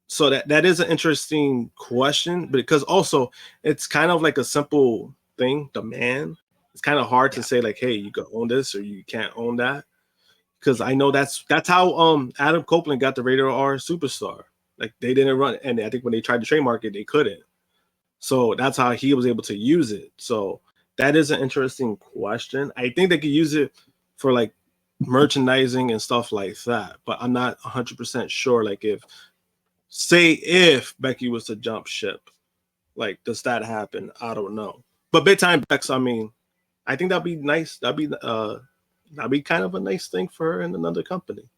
so that is an interesting question, because also it's kind of like a simple thing, demand. It's kind of hard to Yeah. say like, hey, you can own this or you can't own that, because I know that's how Adam Copeland got the Rated R Superstar. Like they didn't run it, and I think when they tried to trademark it, they couldn't. So that's how he was able to use it. So that is an interesting question. I think they could use it for like merchandising and stuff like that, but I'm not 100% sure. Like if Becky was to jump ship, like does that happen? I don't know. But big time Bex, I mean, I think that'd be nice. That'd be kind of a nice thing for her in another company.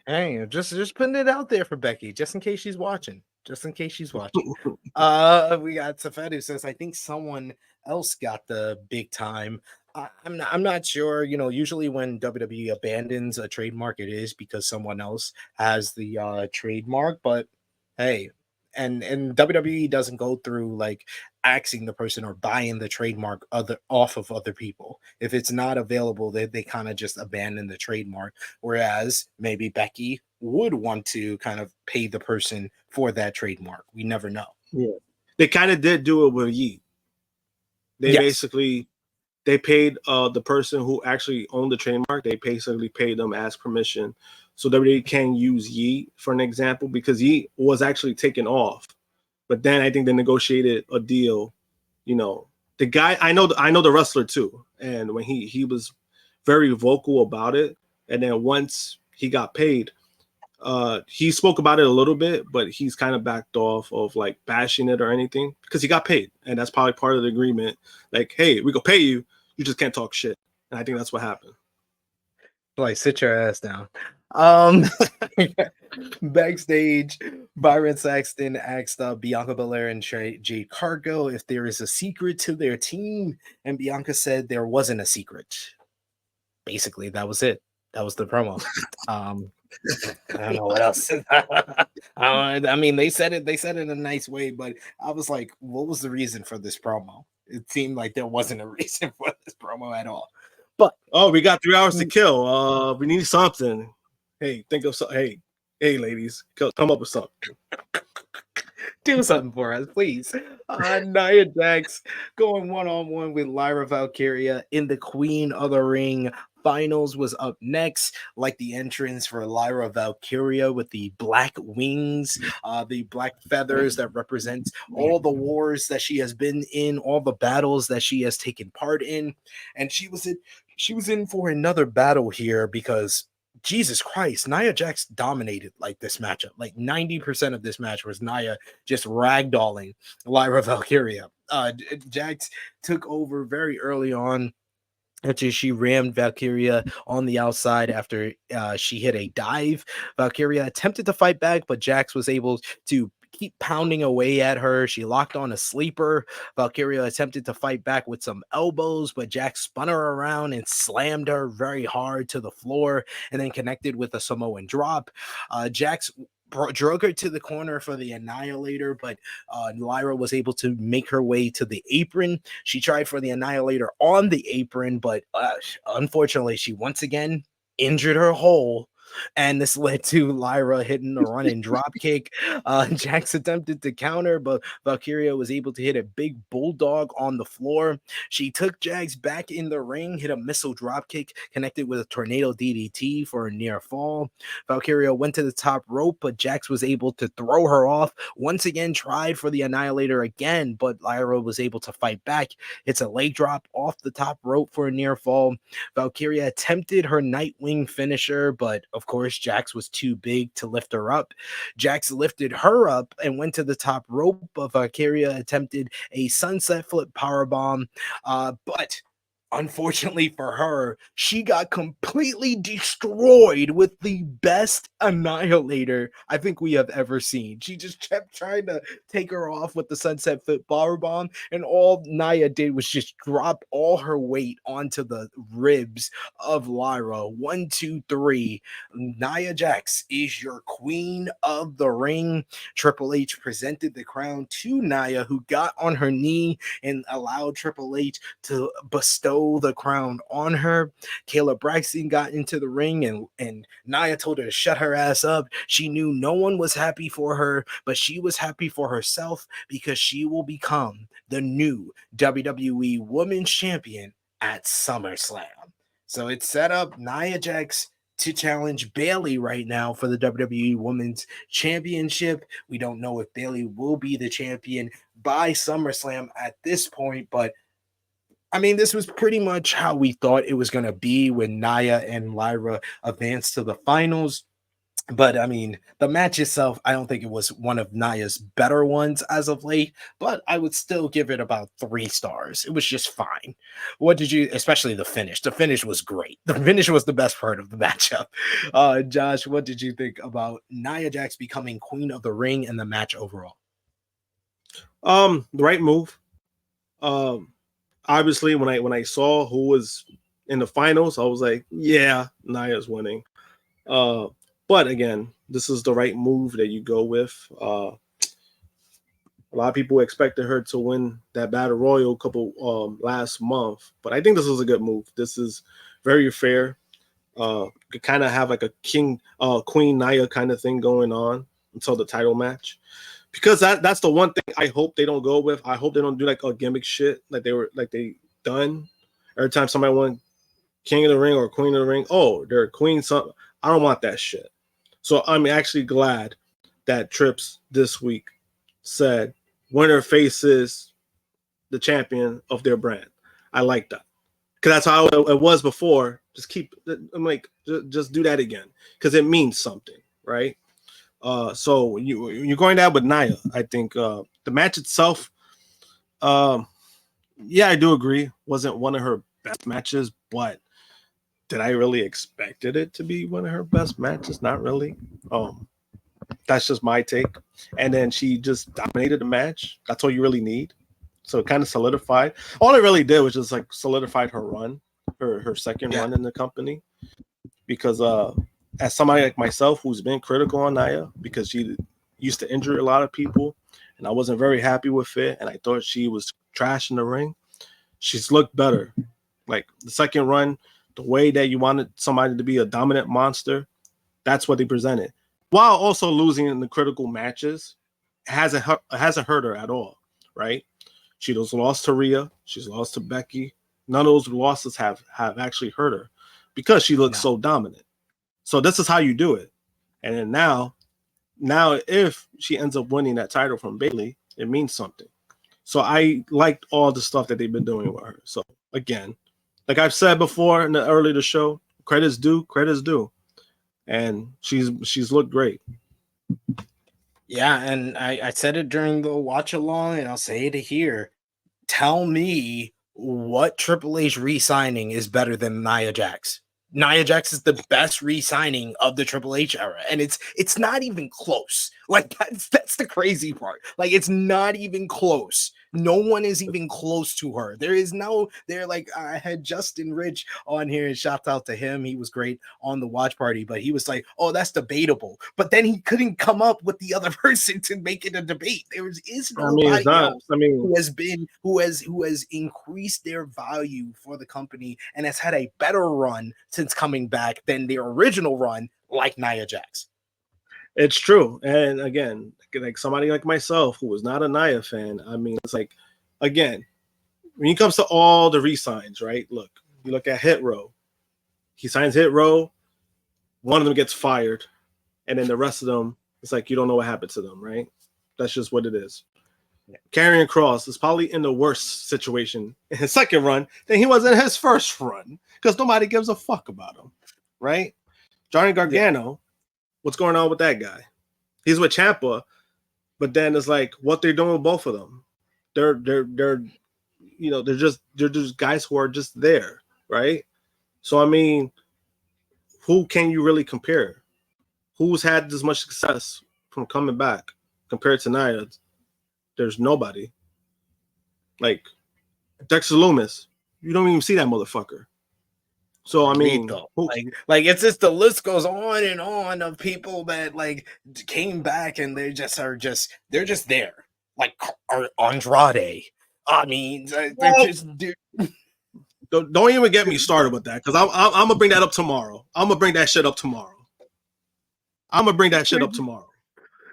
Hey, just putting it out there for Becky, just in case she's watching. Just in case she's watching. We got Safed who says, I think someone else got the big time. I'm not sure. You know, usually when WWE abandons a trademark, it is because someone else has the trademark. But hey, and WWE doesn't go through like axing the person or buying the trademark other off of other people. If it's not available, they kind of just abandon the trademark. Whereas maybe Becky would want to kind of pay the person for that trademark. We never know. Yeah, they kind of did do it with Yeet. They Yes. basically they paid the person who actually owned the trademark. They basically paid them as permission, so that they can use Yeet for an example, because Yeet was actually taken off. But then I think they negotiated a deal. You know, the guy I know the wrestler too, and when he was very vocal about it, and then once he got paid, he spoke about it a little bit, but he's kind of backed off of like bashing it or anything because he got paid, and that's probably part of the agreement. Like, hey, we go pay you, you just can't talk shit. And I think that's what happened. Like, sit your ass down. Um, Backstage, Byron Saxton asked Bianca Belair and Jade Cargo if there is a secret to their team, and Bianca said there wasn't a secret. Basically, that was it. That was the promo. Um, I don't know what else. I mean, they said it. They said it in a nice way, but I was like, what was the reason for this promo? It seemed like there wasn't a reason for this promo at all. But Oh, we got 3 hours to kill. We need something. Hey, think of something. Hey, ladies, come up with something. do something for us, please. Nia Jax going one-on-one with Lyra Valkyria in the Queen of the Ring finals was up next. Like the entrance for Lyra Valkyria with the black wings, the black feathers that represents all the wars that she has been in, all the battles that she has taken part in, and she was in for another battle here because Jesus Christ, Nia Jax dominated like this matchup. Like 90% of this match was Nia just ragdolling Lyra Valkyria. Jax took over very early on after she rammed Valkyria on the outside after she hit a dive. Valkyria attempted to fight back, but Jax was able to keep pounding away at her. She locked on a sleeper. Valkyria attempted to fight back with some elbows, but Jax spun her around and slammed her very hard to the floor and then connected with a Samoan drop. Jax drug her to the corner for the Annihilator, but Lyra was able to make her way to the apron. She tried for the Annihilator on the apron, but unfortunately, she once again injured her hole. And this led to Lyra hitting a running drop kick. Jax attempted to counter, but Valkyria was able to hit a big bulldog on the floor. She took Jax back in the ring, hit a missile drop kick, connected with a tornado DDT for a near fall. Valkyria went to the top rope, but Jax was able to throw her off. Once again, tried for the Annihilator again, but Lyra was able to fight back. It's a leg drop off the top rope for a near fall. Valkyria attempted her Nightwing finisher, but of course, Jax was too big to lift her up. Jax lifted her up and went to the top rope, but Valkyria attempted a sunset flip powerbomb, but unfortunately for her, she got completely destroyed with the best annihilator I think we have ever seen. She just kept trying to take her off with the sunset foot power bomb, and all Nia did was just drop all her weight onto the ribs of Lyra. 1, 2, 3. Nia Jax is your queen of the ring. Triple H presented the crown to Nia, who got on her knee and allowed Triple H to bestow the crown on her. Kayla Braxton got into the ring, and Nia told her to shut her ass up. She knew no one was happy for her, but she was happy for herself because she will become the new WWE Women's Champion at SummerSlam. So it set up Nia Jax to challenge Bayley right now for the WWE Women's Championship. We don't know if Bayley will be the champion by SummerSlam at this point, but I mean, this was pretty much how we thought it was going to be when Nia and Lyra advanced to the finals. But I mean, the match itself, I don't think it was one of Nia's better ones as of late, but I would still give it about 3 stars. It was just fine. What did you, especially the finish? The finish was great. The finish was the best part of the matchup. Josh, what did you think about Nia Jax becoming Queen of the Ring and the match overall? The right move. Obviously, when I saw who was in the finals, I was like, yeah, Nia's winning. But again, this is the right move that you go with. A lot of people expected her to win that Battle Royal last month, but I think this is a good move. This is very fair. Could kind of have like a Queen Nia kind of thing going on until the title match. Because that's the one thing I hope they don't go with. I hope they don't do like a gimmick shit like they done. Every time somebody won King of the Ring or Queen of the Ring, oh, they're a queen. So I don't want that shit. So I'm actually glad that Trips this week said winner faces the champion of their brand. I like that. Because that's how it was before. I'm like, just do that again. Because it means something, right? So you're going down with Nia. I think the match itself, yeah, I do agree, wasn't one of her best matches, but did I really expected it to be one of her best matches? Not really. That's just my take. And then she just dominated the match. That's all you really need. So it kind of solidified. All it really did was just like solidified her run, her second run in the company. Because as somebody like myself who's been critical on Nia because she used to injure a lot of people, and I wasn't very happy with it, and I thought she was trash in the ring, she's looked better. Like the second run, the way that you wanted somebody to be a dominant monster, that's what they presented. While also losing in the critical matches, hasn't hurt her at all, right? She was lost to Rhea, she's lost to Becky. None of those losses have actually hurt her because she looks so dominant. So this is how you do it. And then now if she ends up winning that title from Bayley, it means something. So I liked all the stuff that they've been doing with her. So again, like I've said before in the earlier the show, credit's due. And she's looked great. Yeah, and I said it during the watch along, and I'll say it here. Tell me what Triple H re-signing is better than Nia Jax. Nia Jax is the best re-signing of the Triple H era, and it's not even close. Like that's the crazy part. Like it's not even close. No one is even close to her. I had Justin Rich on here, and shout out to him. He was great on the watch party, but he was like, oh, that's debatable. But then he couldn't come up with the other person to make it a debate. There is nobody else who has increased their value for the company and has had a better run since coming back than their original run, like Nia Jax. It's true. And again, like somebody like myself who was not a Nia fan, I mean, it's like, again, when it comes to all the re-signs, right? Look, you look at Hit Row. He signs Hit Row, one of them gets fired, and then the rest of them, it's like you don't know what happened to them, right? That's just what it is. Karrion Kross is probably in the worst situation in his second run than he was in his first run because nobody gives a fuck about him, right? Johnny Gargano, what's going on with that guy? He's with Ciampa, but then it's like what they're doing with both of them. They're they're just guys who are just there, right? So I mean, who can you really compare? Who's had this much success from coming back compared to Nia? There's nobody. Like Dexter Loomis, you don't even see that motherfucker. So I mean, like it's just the list goes on and on of people that like came back and they're just there. Like Andrade. I mean, they're just dude. Don't even get me started with that, because I'm gonna bring that up tomorrow. I'm gonna bring that shit up tomorrow.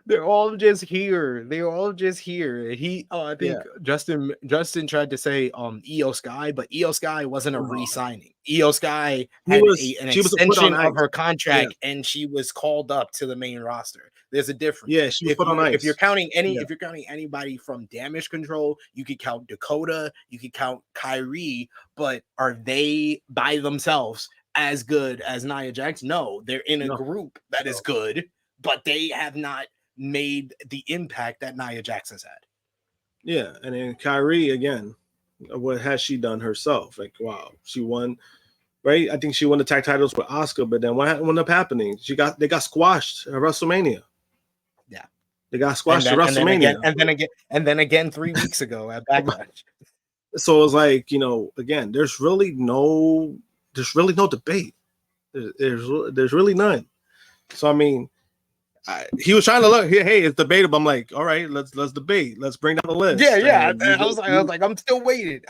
They're all just here. They're all just here. He, I think Justin tried to say Io Sky, but Io Sky wasn't a re-signing. Io Sky had an extension of her contract, and she was called up to the main roster. There's a difference. Yeah, she was put on ice. If you're counting anybody from Damage Control, you could count Dakota, you could count Kyrie, but are they by themselves as good as Nia Jax? No, they're in a group that is good, but they have not made the impact that Nia Jax has had. Yeah, and then Kyrie again, what has she done herself? Like, wow, she won, right? I think she won the tag titles with Asuka, but then what ended up happening? They got squashed at WrestleMania. Yeah, they got squashed at WrestleMania, and then again 3 weeks ago at Backlash. So it's like, again, there's really no debate. There's really none. So I mean, he was trying to look. Hey, it's debatable. I'm like, all right, let's debate. Let's bring down the list. Yeah. I was like, I'm still waiting.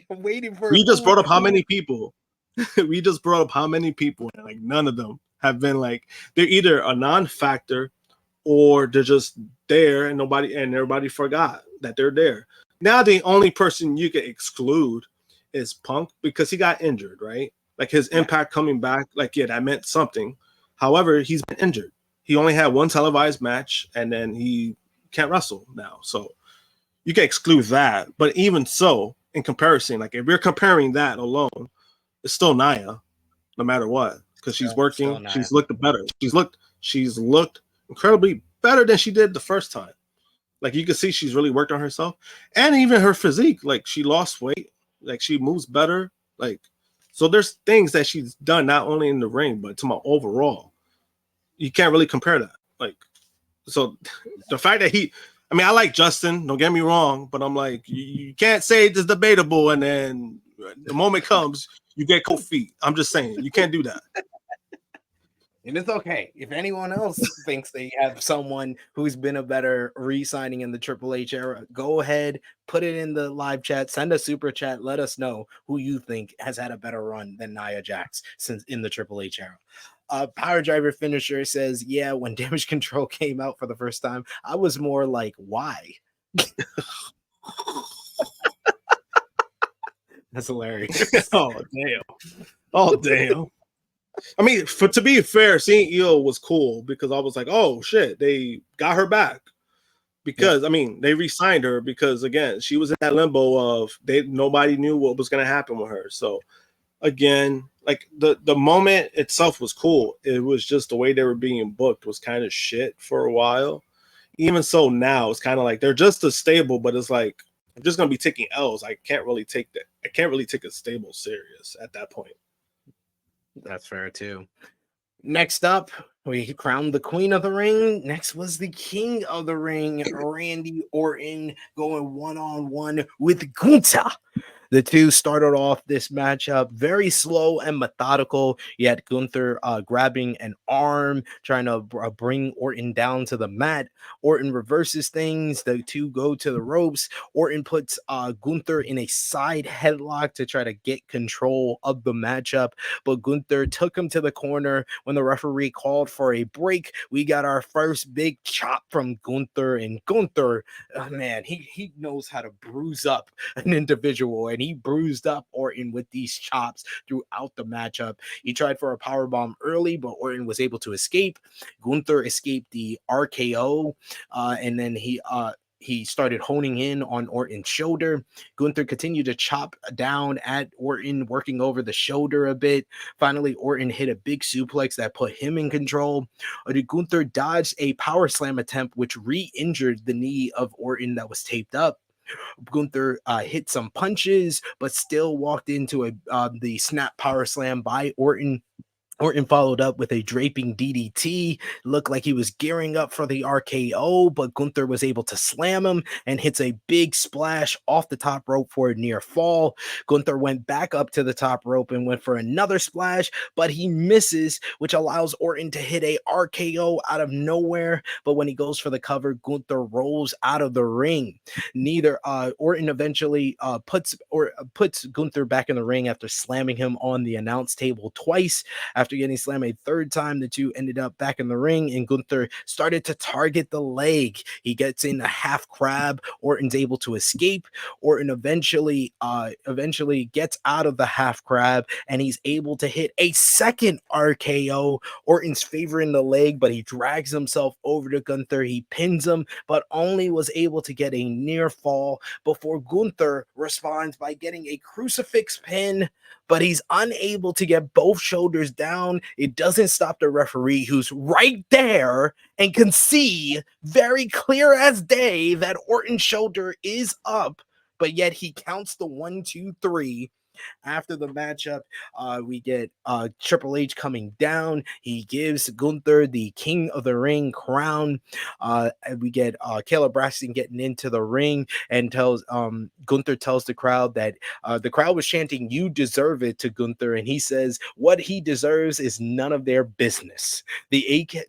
I'm waiting for. We just brought up how many people. And like none of them have been like, they're either a non-factor or they're just there and everybody forgot that they're there. Now the only person you can exclude is Punk, because he got injured, right? Like his impact coming back, like, yeah, that meant something. However, he's been injured. He only had one televised match, and then he can't wrestle now. So you can exclude that. But even so, in comparison, like if you're comparing that alone, it's still Nia, no matter what, because she's working. She's looked better. She's looked incredibly better than she did the first time. Like you can see she's really worked on herself, and even her physique. Like she lost weight. Like she moves better. Like, so there's things that she's done not only in the ring but to my overall. You can't really compare that. Like, so the fact that I like Justin, don't get me wrong, but I'm like, you can't say it's debatable and then the moment comes, you get cold feet. I'm just saying, you can't do that. And it's okay. If anyone else thinks they have someone who's been a better re-signing in the Triple H era, go ahead, put it in the live chat, send a super chat, let us know who you think has had a better run than Nia Jax since in the Triple H era. Power Driver Finisher says, yeah, when Damage Control came out for the first time, I was more like, why? That's hilarious. Oh, damn. I mean, to be fair, seeing Io was cool because I was like, oh, shit, they got her back. Because, I mean, they re-signed her because, again, she was in that limbo of nobody knew what was going to happen with her. So, again, like the moment itself was cool. It was just the way they were being booked was kind of shit for a while. Even so now, it's kind of like they're just as stable, but it's like I'm just gonna be taking L's. I can't really take a stable serious at that point. That's fair too. Next up, we crowned the Queen of the Ring. Next was the King of the Ring, Randy Orton, going one-on-one with Gunther. The two started off this matchup very slow and methodical. You had Gunther grabbing an arm, trying to bring Orton down to the mat. Orton reverses things. The two go to the ropes. Orton puts Gunther in a side headlock to try to get control of the matchup. But Gunther took him to the corner. When the referee called for a break, we got our first big chop from Gunther. And Gunther, man, he knows how to bruise up an individual. And he bruised up Orton with these chops throughout the matchup. He tried for a powerbomb early, but Orton was able to escape. Gunther escaped the RKO, and then he started honing in on Orton's shoulder. Gunther continued to chop down at Orton, working over the shoulder a bit. Finally, Orton hit a big suplex that put him in control. Gunther dodged a power slam attempt, which re-injured the knee of Orton that was taped up. Gunther hit some punches, but still walked into the snap power slam by Orton. Orton followed up with a draping DDT. Looked like he was gearing up for the RKO, but Gunther was able to slam him and hits a big splash off the top rope for a near fall. Gunther went back up to the top rope and went for another splash, but he misses, which allows Orton to hit a RKO out of nowhere. But when he goes for the cover, Gunther rolls out of the ring. Orton eventually puts Gunther back in the ring after slamming him on the announce table twice. After getting slammed a third time, the two ended up back in the ring, and Gunther started to target the leg. He gets in a half crab. Orton's able to escape. Orton eventually gets out of the half crab, and he's able to hit a second RKO. Orton's favoring the leg, but he drags himself over to Gunther. He pins him, but only was able to get a near fall before Gunther responds by getting a crucifix pin, but he's unable to get both shoulders down. It doesn't stop the referee, who's right there and can see very clear as day that Orton's shoulder is up, but yet he counts the 1, 2, 3. After the matchup, we get Triple H coming down. He gives Gunther the King of the Ring crown. And we get Caleb Braxton getting into the ring and tells Gunther tells the crowd that the crowd was chanting "You deserve it" to Gunther, and he says what he deserves is none of their business. The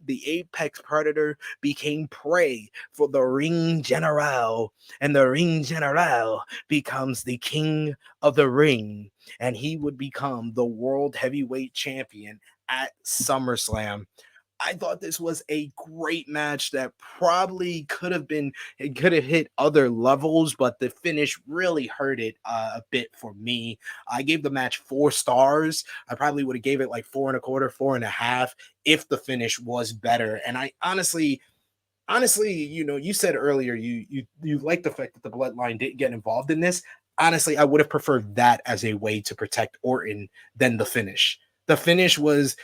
Apex Predator became prey for the Ring General, and the Ring General becomes the King of the Ring, and he would become the World Heavyweight Champion at SummerSlam. I thought this was a great match that probably could have hit other levels, but the finish really hurt it a bit for me. I gave the match 4 stars. I probably would have gave it like 4.25, 4.5 if the finish was better. And I honestly, you said earlier you like the fact that the Bloodline didn't get involved in this. Honestly, I would have preferred that as a way to protect Orton than the finish. The finish was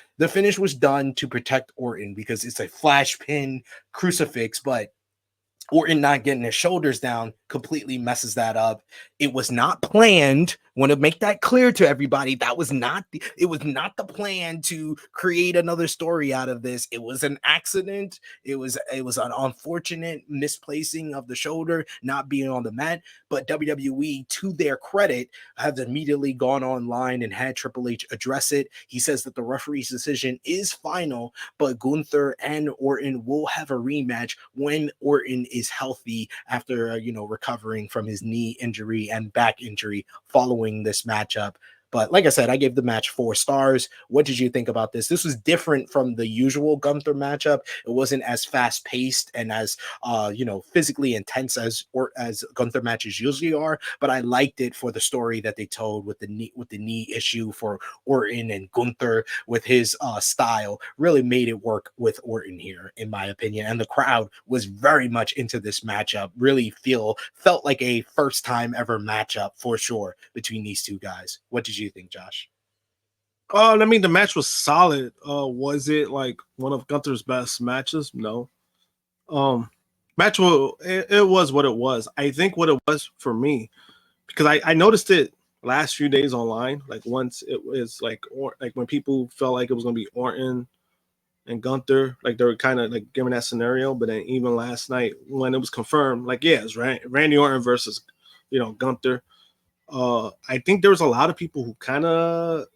done to protect Orton because it's a flash pin crucifix, but Orton not getting his shoulders down completely messes that up. It was not planned. Want to make that clear to everybody. It was not the plan to create another story out of this. It was an accident. It was an unfortunate misplacing of the shoulder, not being on the mat. But WWE, to their credit, have immediately gone online and had Triple H address it. He says that the referee's decision is final, but Gunther and Orton will have a rematch when Orton is healthy after recovering from his knee injury and back injury following this matchup. But like I said, I gave the match 4 stars. What did you think about this? This was different from the usual Gunther matchup. It wasn't as fast paced and as physically intense as Gunther matches usually are. But I liked it for the story that they told with the knee issue for Orton, and Gunther with his style really made it work with Orton here, in my opinion. And the crowd was very much into this matchup. Really felt like a first time ever matchup for sure between these two guys. What did you think, Josh? I mean, the match was solid. Was it like one of Gunther's best matches? No. Match it was what it was. I think what it was for me, because I noticed it last few days online. Like once it was like when people felt like it was gonna be Orton and Gunther, like they were kind of like giving that scenario. But then even last night when it was confirmed, like it's Randy Orton versus Gunther. I think there was a lot of people who kind of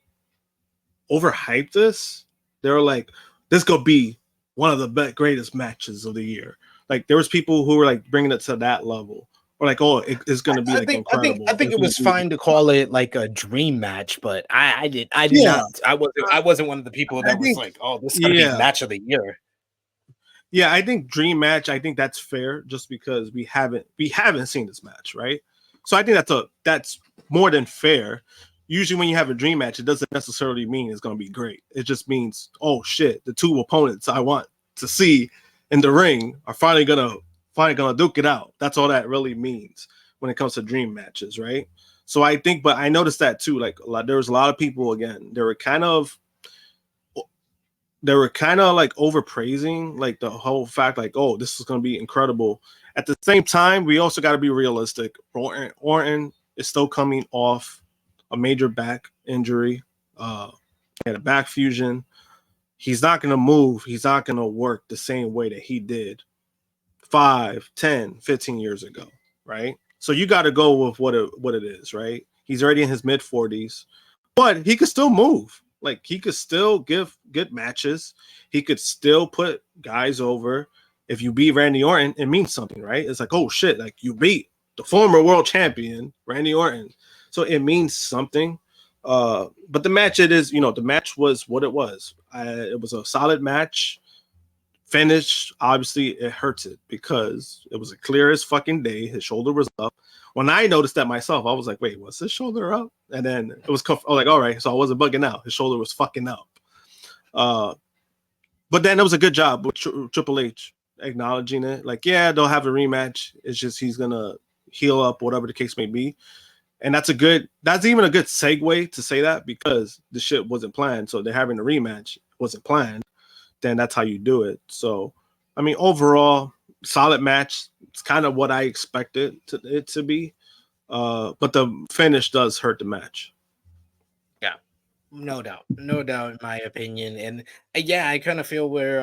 overhyped this. They were like, this could be one of the greatest matches of the year. Like there was people who were like bringing it to that level, or like, oh, it's going to be incredible. I think it was fine to call it like a dream match, but I wasn't one of the people that was like, oh, this is going to be match of the year. Yeah, I think dream match. I think that's fair, just because we haven't seen this match, right? So I think that's more than fair. Usually when you have a dream match, it doesn't necessarily mean it's going to be great. It just means, oh shit, the two opponents I want to see in the ring are finally gonna duke it out. That's all that really means when it comes to dream matches, right? So I think, but I noticed that too. Like there was a lot of people, again, they were kind of like overpraising like the whole fact, like, oh, this is going to be incredible. At the same time, we also got to be realistic. Orton is still coming off a major back injury. He had a back fusion. He's not going to move. He's not going to work the same way that he did 5, 10, 15 years ago, right? So you got to go with what it is, right? He's already in his mid-40s, but he could still move. Like, he could still give good matches. He could still put guys over. If you beat Randy Orton, it means something, right? It's like, oh, shit, like, you beat the former world champion, Randy Orton. So it means something. But the match, the match was what it was. It was a solid match. Finish, obviously, it hurts it because it was a clear as fucking day. His shoulder was up. When I noticed that myself, I was like, wait, was his shoulder up? And then it was, I was like, all right, so I wasn't bugging out. His shoulder was fucking up. But then it was a good job with Triple H acknowledging it. Like, yeah, they'll have a rematch. It's just he's going to heal up, whatever the case may be. And that's even a good segue to say that because the shit wasn't planned. So they're having a rematch, wasn't planned. Then that's how you do it. So, I mean, overall, solid match. It's kind of what I expected it to be. But the finish does hurt the match. Yeah, no doubt, in my opinion. And yeah, I kind of feel where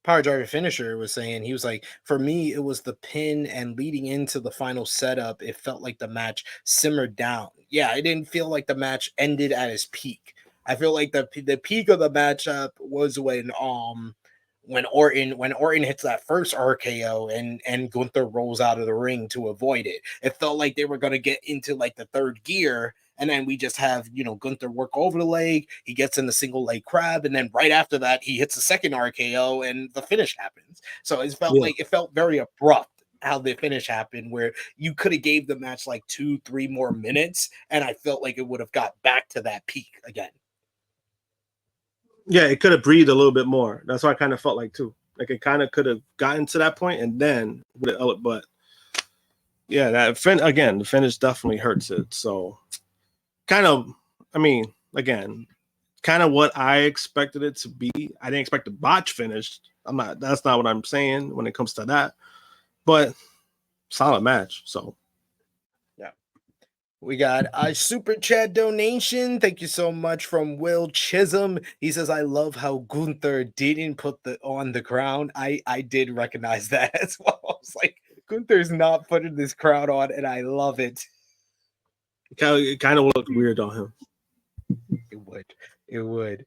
Power Driver Finisher was saying. He was like, for me, it was the pin and leading into the final setup. It felt like the match simmered down. Yeah, I didn't feel like the match ended at its peak. I feel like the peak of the matchup was when Orton hits that first RKO and Gunther rolls out of the ring to avoid it. It felt like they were going to get into like the third gear, and then we just have, Gunther work over the leg. He gets in the single leg crab, and then right after that, he hits the second RKO, and the finish happens. So it felt very abrupt how the finish happened, where you could have gave the match like 2-3 more minutes, and I felt like it would have got back to that peak again. Yeah, it could have breathed a little bit more. That's what I kind of felt like too. Like it kind of could have gotten to that point and then but yeah, the finish definitely hurts it. So kind of, I mean, again, kind of what I expected it to be. I didn't expect a botch finish. That's not what I'm saying when it comes to that. But solid match. So we got a super chat donation. Thank you so much from Will Chisholm. He says, I love how Gunther didn't put on the crown. I did recognize that as well. I was like, Gunther's not putting this crown on, and I love it. It kind of looked weird on him. It would.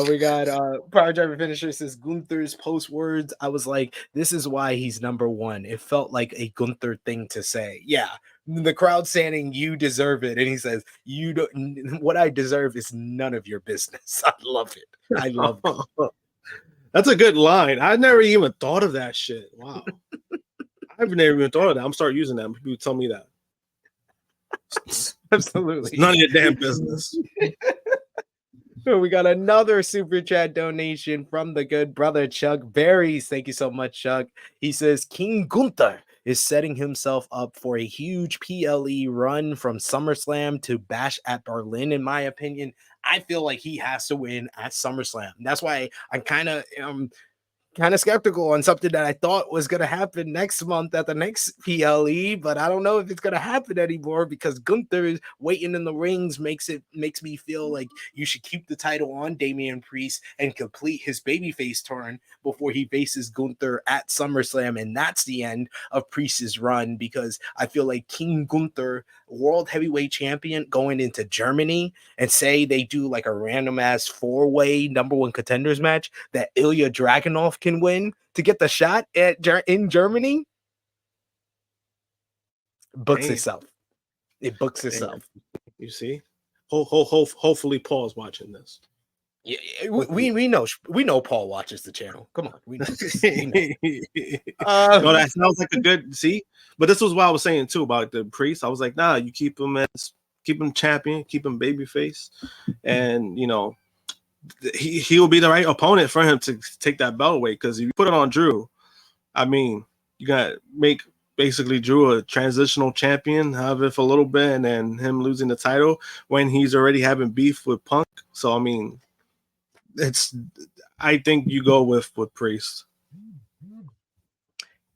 We got Power Driver Finisher says Gunther's post words. I was like, this is why he's number one. It felt like a Gunther thing to say. Yeah. The crowd saying you deserve it. And he says, you don't, what I deserve is none of your business. I love it. I love it. That's a good line. I never even thought of that shit. Wow. I've never even thought of that. I'm starting using that. People tell me that. Absolutely. It's none of your damn business. We got another super chat donation from the good brother Chuck Berries. Thank you so much, Chuck. He says King Gunther is setting himself up for a huge PLE run from SummerSlam to Bash at Berlin. In my opinion, I feel like he has to win at SummerSlam. That's why I'm kind of skeptical on something that I thought was going to happen next month at the next PLE, but I don't know if it's going to happen anymore because Gunther is waiting in the rings makes me feel like you should keep the title on Damian Priest and complete his babyface turn before he faces Gunther at SummerSlam, and that's the end of Priest's run because I feel like King Gunther, world heavyweight champion, going into Germany and say they do like a random ass 4-way number one contenders match that Ilya Dragunov can win to get the shot in Germany, books itself. It books itself. You see, hopefully Paul's watching this. Yeah, we know Paul watches the channel. Come on, we know this. We know. No, that sounds like a good but this was what I was saying too about the Priest. I was like, nah, you keep him champion, keep him babyface, and he will be the right opponent for him to take that belt away. Because if you put it on Drew, I mean, you got to make basically Drew a transitional champion, have it for a little bit, and then him losing the title when he's already having beef with Punk. So I mean, I think you go with Priest.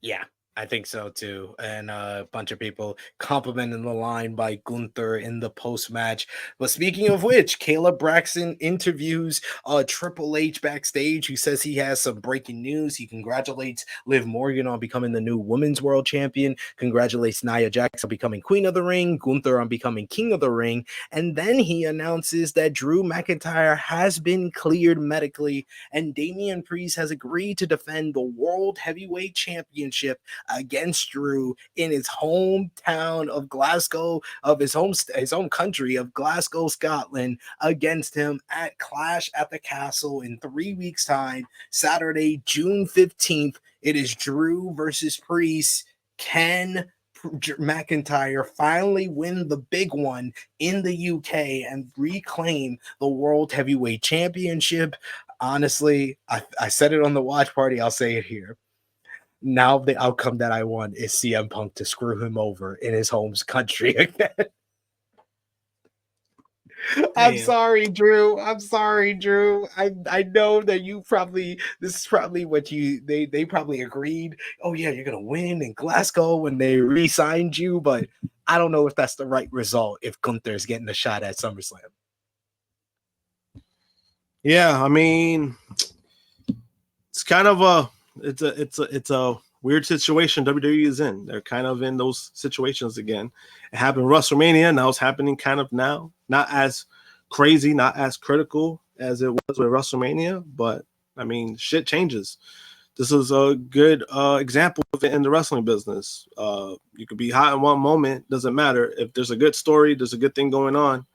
Yeah, I think so too. And a bunch of people complimenting the line by Gunther in the post match. But speaking of which, Caleb Braxton interviews Triple H backstage, who says he has some breaking news. He congratulates Liv Morgan on becoming the new women's world champion, congratulates Nia Jax on becoming queen of the ring, Gunther on becoming king of the ring. And then he announces that Drew McIntyre has been cleared medically, and Damian Priest has agreed to defend the World Heavyweight Championship against Drew in his hometown of Glasgow, of his home country of Glasgow, Scotland, against him at Clash at the Castle in 3 weeks' time, Saturday, June 15th. It is Drew versus Priest. Can McIntyre finally win the big one in the UK and reclaim the World Heavyweight Championship? Honestly, I said it on the watch party. I'll say it here. Now the outcome that I want is CM Punk to screw him over in his home country again. I'm sorry, Drew. I'm sorry, Drew. I know that this is probably what they probably agreed. Oh yeah, you're gonna win in Glasgow when they re-signed you, but I don't know if that's the right result if Gunther's getting a shot at SummerSlam. Yeah, I mean, it's kind of it's a weird situation WWE is in. They're kind of in those situations again. It happened WrestleMania, now it's happening kind of now. Not as crazy, not as critical as it was with WrestleMania, but I mean, shit changes. This is a good example of it in the wrestling business. You could be hot in one moment, doesn't matter. If there's a good story, there's a good thing going on,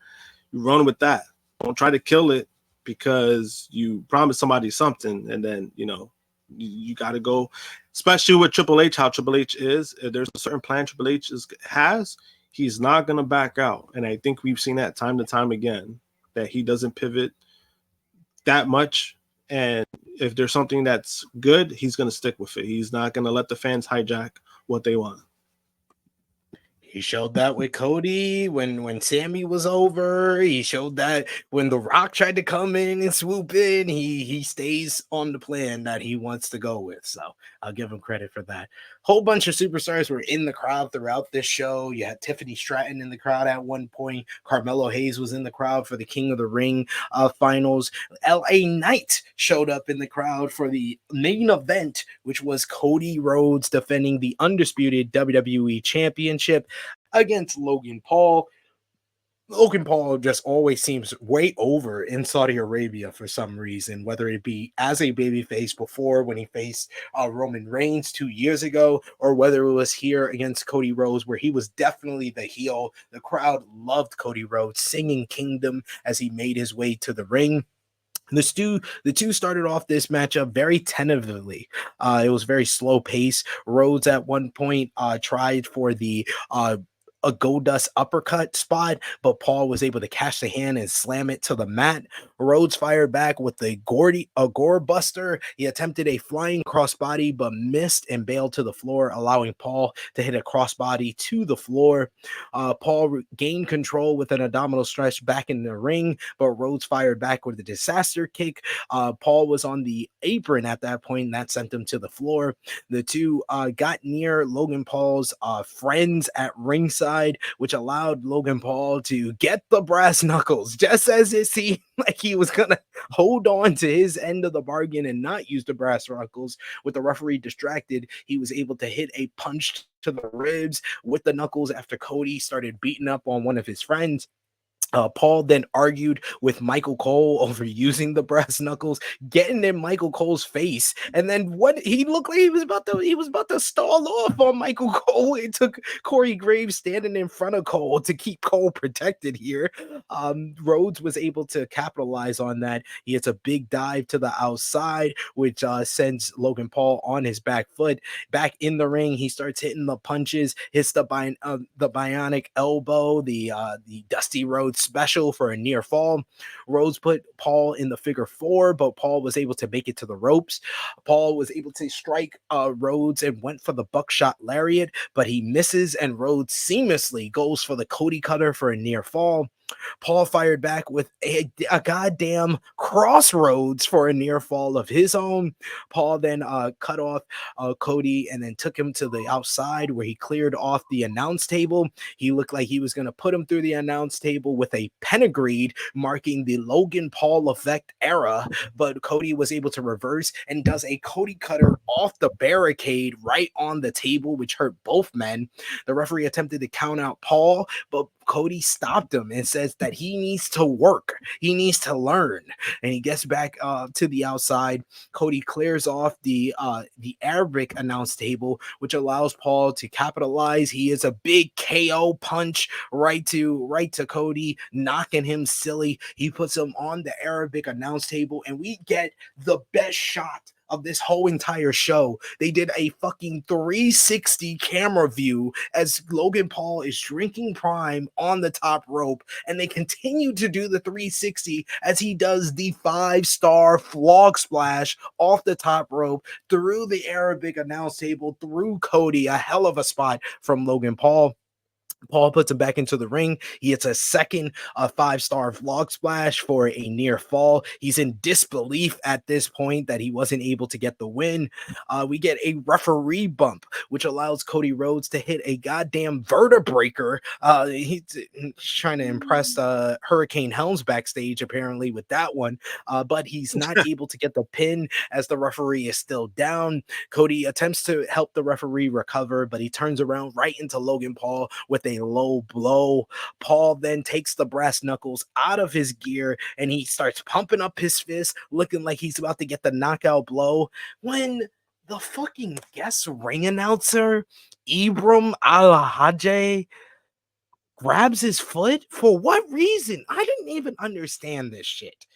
you run with that. Don't try to kill it because you promised somebody something and then, you got to go, especially with Triple H, how Triple H is. If there's a certain plan Triple H has, he's not going to back out. And I think we've seen that time to time again, that he doesn't pivot that much. And if there's something that's good, he's going to stick with it. He's not going to let the fans hijack what they want. He showed that with Cody when Sammy was over. He showed that when The Rock tried to come in and swoop in. He stays on the plan that he wants to go with. So I'll give him credit for that. Whole bunch of superstars were in the crowd throughout this show. You had Tiffany Stratton in the crowd at one point. Carmelo Hayes was in the crowd for the King of the Ring finals. LA Knight showed up in the crowd for the main event, which was Cody Rhodes defending the undisputed WWE Championship against Logan Paul. Logan Paul just always seems way over in Saudi Arabia for some reason, whether it be as a babyface before when he faced Roman Reigns 2 years ago, or whether it was here against Cody Rhodes where he was definitely the heel. The crowd loved Cody Rhodes singing Kingdom as he made his way to the ring. The two started off this matchup very tentatively. It was very slow pace. Rhodes at one point tried for the a Goldust uppercut spot, but Paul was able to catch the hand and slam it to the mat. Rhodes fired back with a gore buster. He attempted a flying crossbody, but missed and bailed to the floor, allowing Paul to hit a crossbody to the floor. Paul gained control with an abdominal stretch back in the ring, but Rhodes fired back with a disaster kick. Paul was on the apron at that point, and that sent him to the floor. The two got near Logan Paul's friends at ringside, which allowed Logan Paul to get the brass knuckles, just as it seemed like he was gonna hold on to his end of the bargain and not use the brass knuckles. With the referee distracted, he was able to hit a punch to the ribs with the knuckles after Cody started beating up on one of his friends. Paul then argued with Michael Cole over using the brass knuckles, getting in Michael Cole's face, and then what he looked like he was about to stall off on Michael Cole. It took Corey Graves standing in front of Cole to keep Cole protected here. Rhodes was able to capitalize on that. He hits a big dive to the outside, which sends Logan Paul on his back foot. Back in the ring, he starts hitting the punches, hits the bionic elbow, the Dusty Rhodes special for a near fall. Rhodes put Paul in the figure four, but Paul was able to make it to the ropes. Paul was able to strike Rhodes and went for the buckshot lariat, but he misses, and Rhodes seamlessly goes for the Cody cutter for a near fall. Paul fired back with a goddamn crossroads for a near fall of his own. Paul then cut off Cody and then took him to the outside where he cleared off the announce table. He looked like he was going to put him through the announce table with a pentagrade marking the Logan Paul effect era, but Cody was able to reverse and does a Cody cutter off the barricade right on the table, which hurt both men. The referee attempted to count out Paul, but Cody stopped him and says that he needs to work. He needs to learn. And he gets back to the outside. Cody clears off the Arabic announce table, which allows Paul to capitalize. He is a big KO punch right to Cody, knocking him silly. He puts him on the Arabic announce table, and we get the best shot of this whole entire show. They did a fucking 360 camera view as Logan Paul is drinking prime on the top rope, and they continue to do the 360 as he does the 5-star flog splash off the top rope through the Arabic announce table, through Cody. A hell of a spot from Logan Paul. Paul puts him back into the ring. He hits a second 5-star vlog splash for a near fall. He's in disbelief at this point that he wasn't able to get the win. We get a referee bump, which allows Cody Rhodes to hit a goddamn vertebreaker. He's trying to impress Hurricane Helms backstage, apparently, with that one. But he's not able to get the pin as the referee is still down. Cody attempts to help the referee recover, but he turns around right into Logan Paul with a low blow. Paul then takes the brass knuckles out of his gear and he starts pumping up his fist, looking like he's about to get the knockout blow, when the fucking guest ring announcer, Ibram Al-Hajj, grabs his foot. For what reason? I didn't even understand this shit.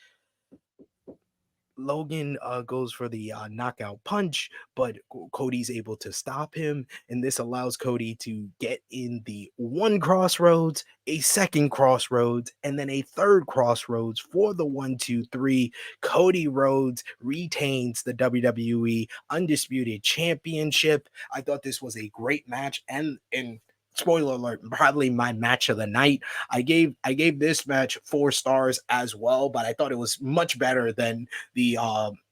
Logan goes for the knockout punch, but Cody's able to stop him, and this allows Cody to get in the one crossroads, a second crossroads, and then a third crossroads for the 1, 2, 3. Cody Rhodes retains the WWE Undisputed Championship. I thought this was a great match, and spoiler alert, probably my match of the night. I gave this match 4 stars as well, but I thought it was much better than the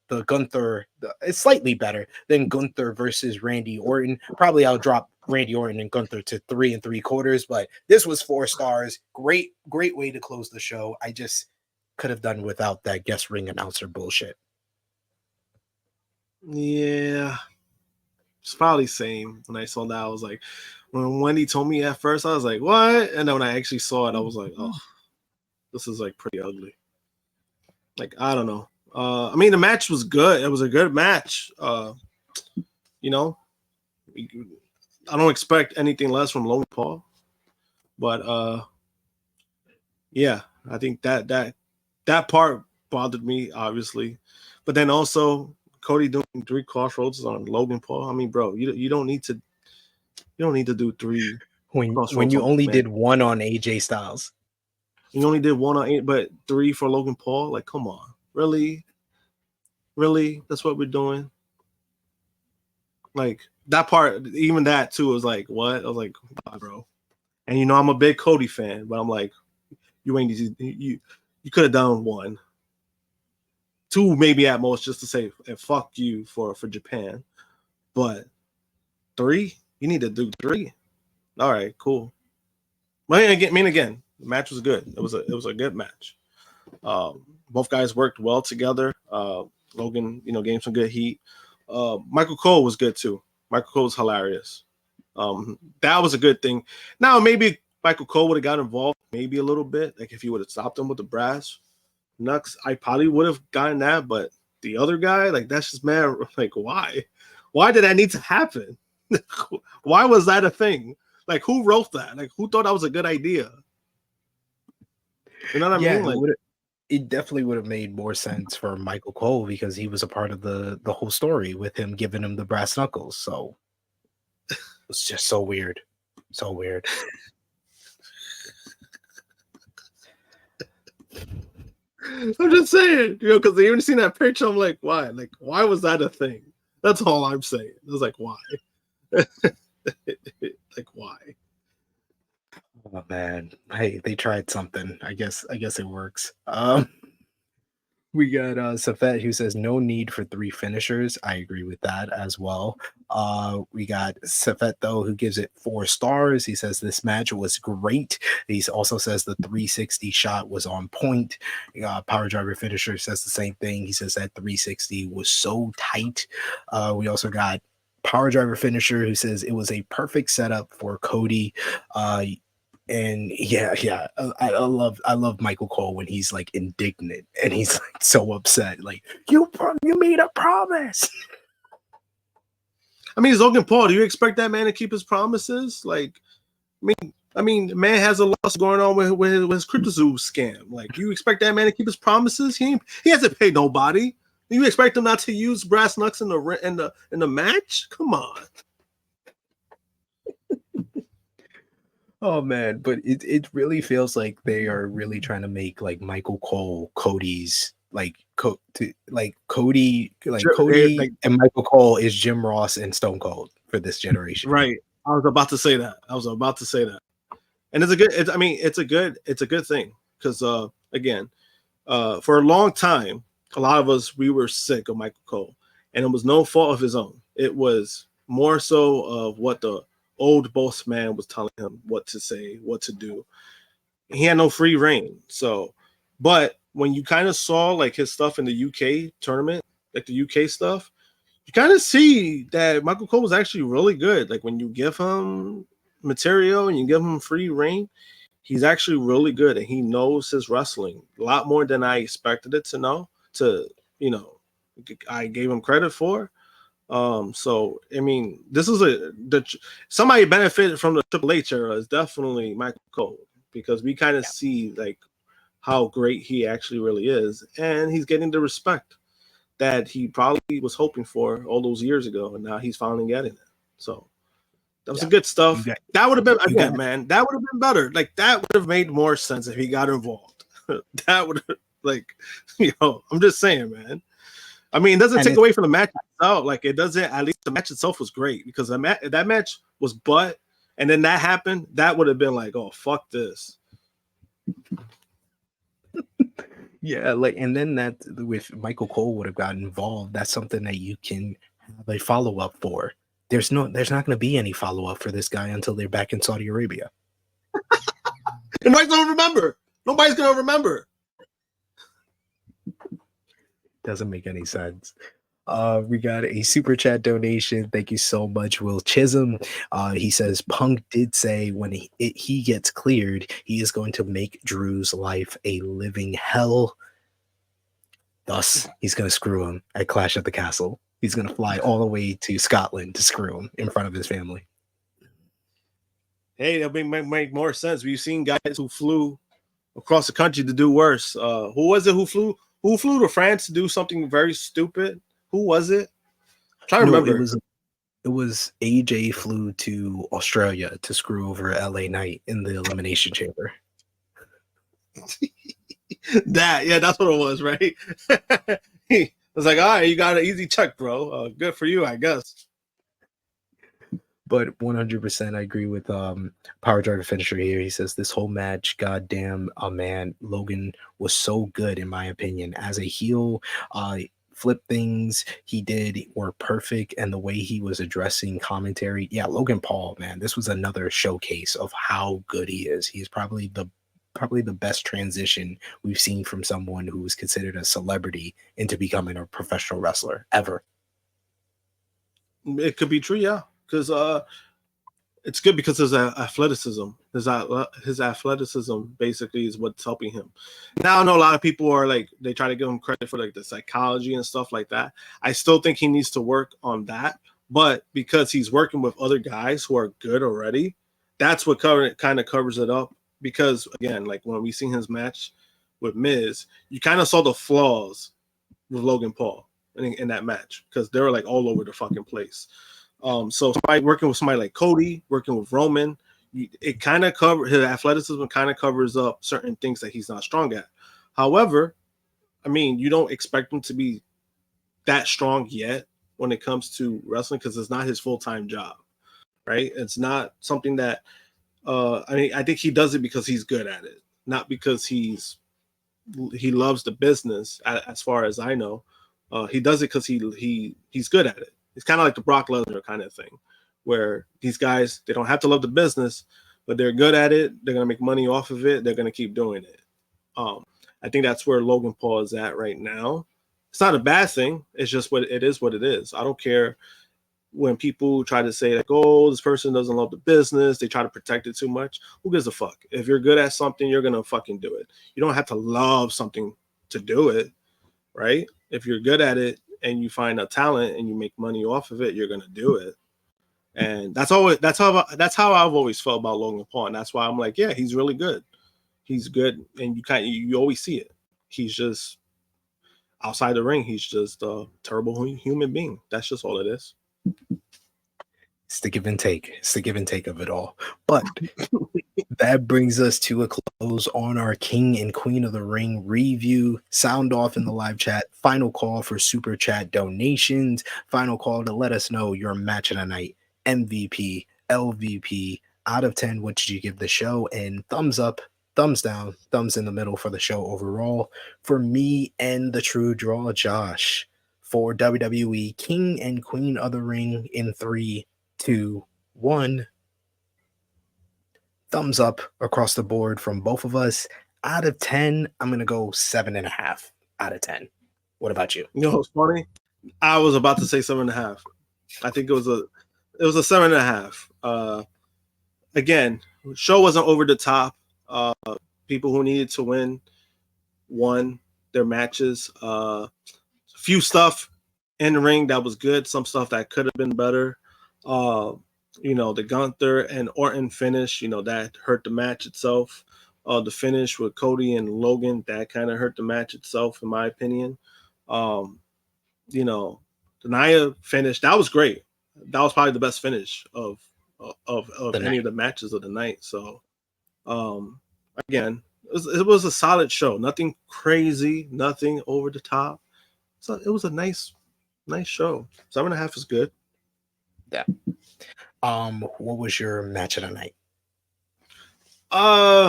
Gunther. It's slightly better than Gunther versus Randy Orton. Probably I'll drop Randy Orton and Gunther to 3 3/4, but this was 4 stars. Great way to close the show. I just could have done without that guest ring announcer bullshit. Yeah, it's probably same. When I saw that, I was like, when Wendy told me at first, I was like, what? And then when I actually saw it, I was like, oh, this is like pretty ugly. Like, I don't know. I mean, the match was good. It was a good match. You know, I don't expect anything less from Logan Paul. But yeah, I think that part bothered me, obviously. But then also Cody doing 3 crossroads on Logan Paul. I mean, bro, you don't need to do 3 when you only did 1 on AJ Styles. You only did 1 on 8, but 3 for Logan Paul. Like, come on, really? That's what we're doing. Like that part, even that too, was like, what? I was like, wow, bro. And you know, I'm a big Cody fan, but I'm like, you could have done 1, 2, maybe at most, just to say, and fuck you for Japan. But 3, you need to do 3. All right, cool. But again, the match was good. It was a good match. Both guys worked well together. Logan, gave some good heat. Michael Cole was good too. Michael Cole was hilarious. That was a good thing. Now maybe Michael Cole would have got involved, maybe a little bit. Like if he would have stopped him with the brass knucks, I probably would have gotten that. But the other guy, like that's just mad. Like why? Why did that need to happen? Why was that a thing? Like who wrote that? Like who thought that was a good idea? You know what I mean? Like, it definitely would have made more sense for Michael Cole because he was a part of the whole story with him giving him the brass knuckles. So it's just so weird. So weird. I'm just saying, because they even seen that picture. I'm like, why? Like, why was that a thing? That's all I'm saying. I was like, why? Like, why? Oh man, hey, they tried something. I guess it works. We got Safet who says no need for three finishers. I agree with that as well. We got Safet though who gives it 4 stars. He says this match was great. He also says the 360 shot was on point. Power Driver finisher says the same thing. He says that 360 was so tight. We also got Power Driver finisher who says it was a perfect setup for Cody. And yeah, I love Michael Cole when he's like indignant and he's like so upset, like you made a promise. I mean, Logan Paul. Do you expect that man to keep his promises? Like, man has a loss going on with his CryptoZoo scam. Like, you expect that man to keep his promises? He hasn't paid nobody. You expect him not to use brass knucks in the match? Come on. Oh man, but it really feels like they are really trying to make like Michael Cole Cody's like Cody Like, and Michael Cole is Jim Ross and Stone Cold for this generation. right. I was about to say that. And it's a good thing because again, for a long time, a lot of us we were sick of Michael Cole, and it was no fault of his own. It was more so of what the old boss man was telling him what to say, what to do. He had no free reign. So, but when you kind of saw like his stuff in the UK tournament, like the UK stuff, you kind of see that Michael Cole was actually really good. Like when you give him material and you give him free reign, he's actually really good and he knows his wrestling a lot more than I expected it to know. I gave him credit for. So I mean, this is somebody benefited from the Triple H era is definitely Michael Cole because we kind of see like how great he actually really is, and he's getting the respect that he probably was hoping for all those years ago, and now he's finally getting it. So that was good stuff. That would have been man. That would have been better. Like that would have made more sense if he got involved. That would I'm just saying, man. I mean, it doesn't take away from the match itself. Like it doesn't. At least the match itself was great because that match was butt, and then that happened. That would have been like, oh fuck this. Yeah, like and then that with Michael Cole would have gotten involved. That's something that you can have a follow up for. There's not going to be any follow up for this guy until they're back in Saudi Arabia. And nobody's gonna remember. Nobody's gonna remember. Doesn't make any sense. We got a super chat donation. Thank you so much, Will Chisholm. He says Punk did say when he gets cleared, he is going to make Drew's life a living hell. Thus, he's going to screw him at Clash at the Castle. He's going to fly all the way to Scotland to screw him in front of his family. Hey, that make more sense. We've seen guys who flew across the country to do worse. Who was it who flew? Who flew to France to do something very stupid? Who was it? I'm trying to remember. It was AJ flew to Australia to screw over LA Knight in the Elimination Chamber. That's what it was, right? He was like, all right, you got an easy check, bro. Good for you, I guess. But 100% I agree with Power Driver finisher here. He says this whole match, goddamn, man, Logan was so good in my opinion. As a heel, flip things he did were perfect, and the way he was addressing commentary. Yeah, Logan Paul, man, this was another showcase of how good he is. He's probably the best transition we've seen from someone who was considered a celebrity into becoming a professional wrestler ever. It could be true, yeah. Because it's good because his athleticism, his athleticism basically is what's helping him. Now I know a lot of people are like they try to give him credit for like the psychology and stuff like that. I still think he needs to work on that, but because he's working with other guys who are good already, that's what kind of covers it up. Because again, like when we seen his match with Miz, you kind of saw the flaws with Logan Paul in that match because they were like all over the fucking place. So somebody working with somebody like Cody, working with Roman, it kind of covers his athleticism, kind of covers up certain things that he's not strong at. However, I mean, you don't expect him to be that strong yet when it comes to wrestling because it's not his full-time job, right? It's not something that I mean, I think he does it because he's good at it, not because he loves the business. As far as I know, he does it because he's good at it. It's kind of like the Brock Lesnar kind of thing, where these guys, they don't have to love the business, but they're good at it. They're gonna make money off of it. They're gonna keep doing it. I think that's where Logan Paul is at right now. It's not a bad thing. It's just what it is. What it is. I don't care when people try to say like, "Oh, this person doesn't love the business." They try to protect it too much. Who gives a fuck? If you're good at something, you're gonna fucking do it. You don't have to love something to do it, right? If you're good at it and you find a talent and you make money off of it, you're gonna do it. And that's how I've always felt about Logan Paul, and that's why I'm like, yeah, he's really good. He's good, and you always see it. He's just outside the ring. He's just a terrible human being. That's just all it is. It's the give and take. It's the give and take of it all. But that brings us to a close on our King and Queen of the Ring review. Sound off in the live chat. Final call for super chat donations. Final call to let us know your match of the night. MVP, LVP, out of 10, what did you give the show? And thumbs up, thumbs down, thumbs in the middle for the show overall. For me and the True Draw Josh, for WWE King and Queen of the Ring in 3, 2, 1. Thumbs up across the board from both of us. Out of 10, I'm going to go 7.5 out of 10. What about you? You know what's funny? I was about to say 7.5. I think it was a 7.5. Again, show wasn't over the top. People who needed to win won their matches. Few stuff in the ring that was good. Some stuff that could have been better. The Gunther and Orton finish, that hurt the match itself. The finish with Cody and Logan, that kind of hurt the match itself, in my opinion. The Nia finish, that was great. That was probably the best finish of any of the matches of the night. So, again, it was a solid show. Nothing crazy, nothing over the top. So it was a nice show. 7.5 is good. Yeah. What was your match of the night?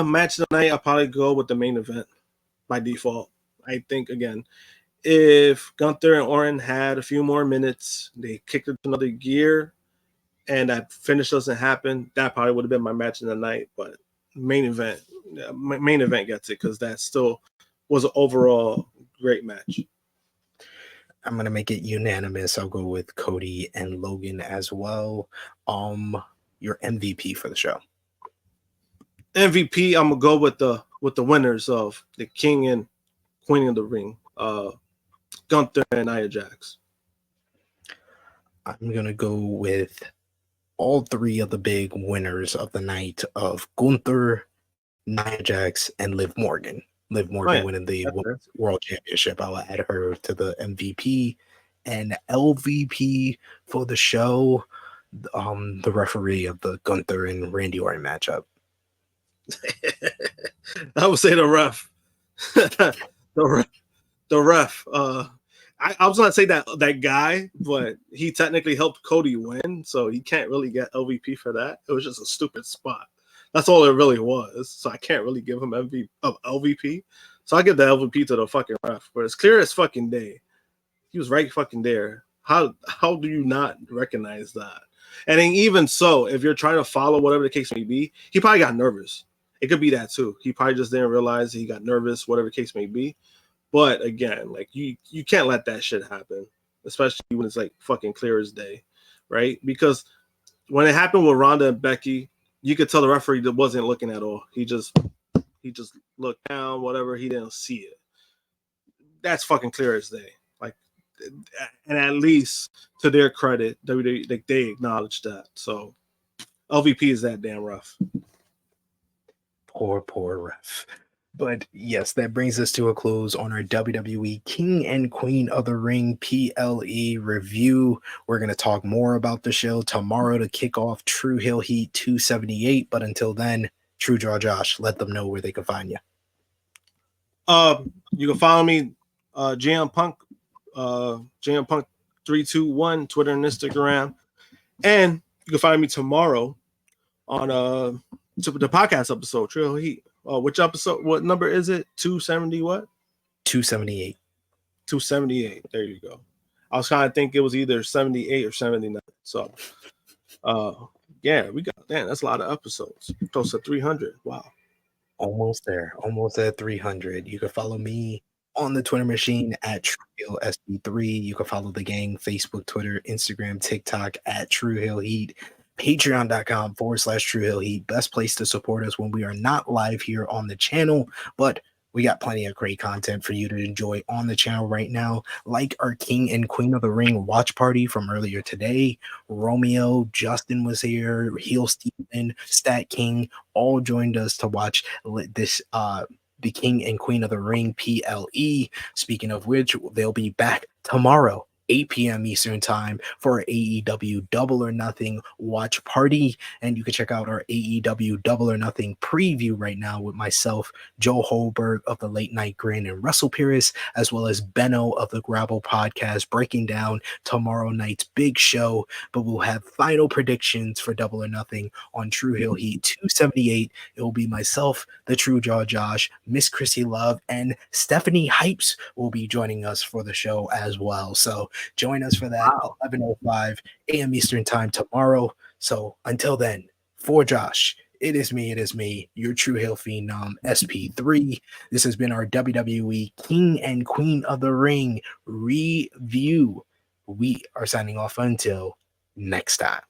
Match of the night, I'll probably go with the main event by default. I think, again, if Gunther and Orton had a few more minutes, they kicked it to another gear, and that finish doesn't happen, that probably would have been my match of the night. But main event gets it because that still was an overall great match. I'm going to make it unanimous. I'll go with Cody and Logan as well. Your MVP for the show. MVP, I'm going to go with the winners of the King and Queen of the Ring, Gunther and Nia Jax. I'm going to go with all three of the big winners of the night of Gunther, Nia Jax, and Liv Morgan. Liv Morgan winning the World Championship. I'll add her to the MVP. And LVP for the show, the referee of the Gunther and Randy Orton matchup. I would say the ref. the ref. I was going to say that guy, but he technically helped Cody win, so he can't really get LVP for that. It was just a stupid spot. That's all it really was. So I can't really give him LVP. So I give the LVP to the fucking ref. But it's clear as fucking day. He was right fucking there. How do you not recognize that? And then even so, if you're trying to follow whatever the case may be, he probably got nervous. It could be that too. He probably just didn't realize he got nervous, whatever the case may be. But again, like you can't let that shit happen, especially when it's like fucking clear as day, right? Because when it happened with Ronda and Becky, you could tell the referee that wasn't looking at all. He just looked down, whatever. He didn't see it. That's fucking clear as day. Like, and at least to their credit, WWE, they acknowledged that. So LVP is that damn rough. Poor ref. But yes, that brings us to a close on our WWE King and Queen of the Ring PLE review. We're going to talk more about the show tomorrow to kick off True Heel Heat 278. But until then, True Draw Josh, let them know where they can find you. You can follow me, JM Punk 321, Twitter and Instagram. And you can find me tomorrow on the podcast episode, Trill Heat. Oh, which episode? What number is it? 270 what? 278. 278. There you go. I was kind of thinking it was either 78 or 79. So, yeah, we got, damn, that's a lot of episodes. Close to 300. Wow. Almost there. Almost at 300. You can follow me on the Twitter machine at TrueHillSB3. You can follow the gang, Facebook, Twitter, Instagram, TikTok at True Hill Heat. Patreon.com/True Hill Heat. Best place to support us when we are not live here on the channel, but we got plenty of great content for you to enjoy on the channel right now, like our King and Queen of the Ring watch party from earlier today. Romeo, Justin was here, Heel Steven, Stat King, all joined us to watch this the King and Queen of the Ring PLE. Speaking of which, they'll be back tomorrow, 8 p.m. Eastern time, for our AEW Double or Nothing watch party. And you can check out our AEW Double or Nothing preview right now with myself, Joe Holberg of the Late Night Grin and Russell Pierce, as well as Benno of the Gravel Podcast, breaking down tomorrow night's big show. But we'll have final predictions for Double or Nothing on True Hill Heat 278. It will be myself, the True Jaw Josh, Miss Chrissy Love, and Stephanie Hypes will be joining us for the show as well. So join us for that, 11:05 a.m. Eastern time tomorrow. So until then, for Josh, it is me, your True Hill Phenom SP3. This has been our WWE King and Queen of the Ring review. We are signing off until next time.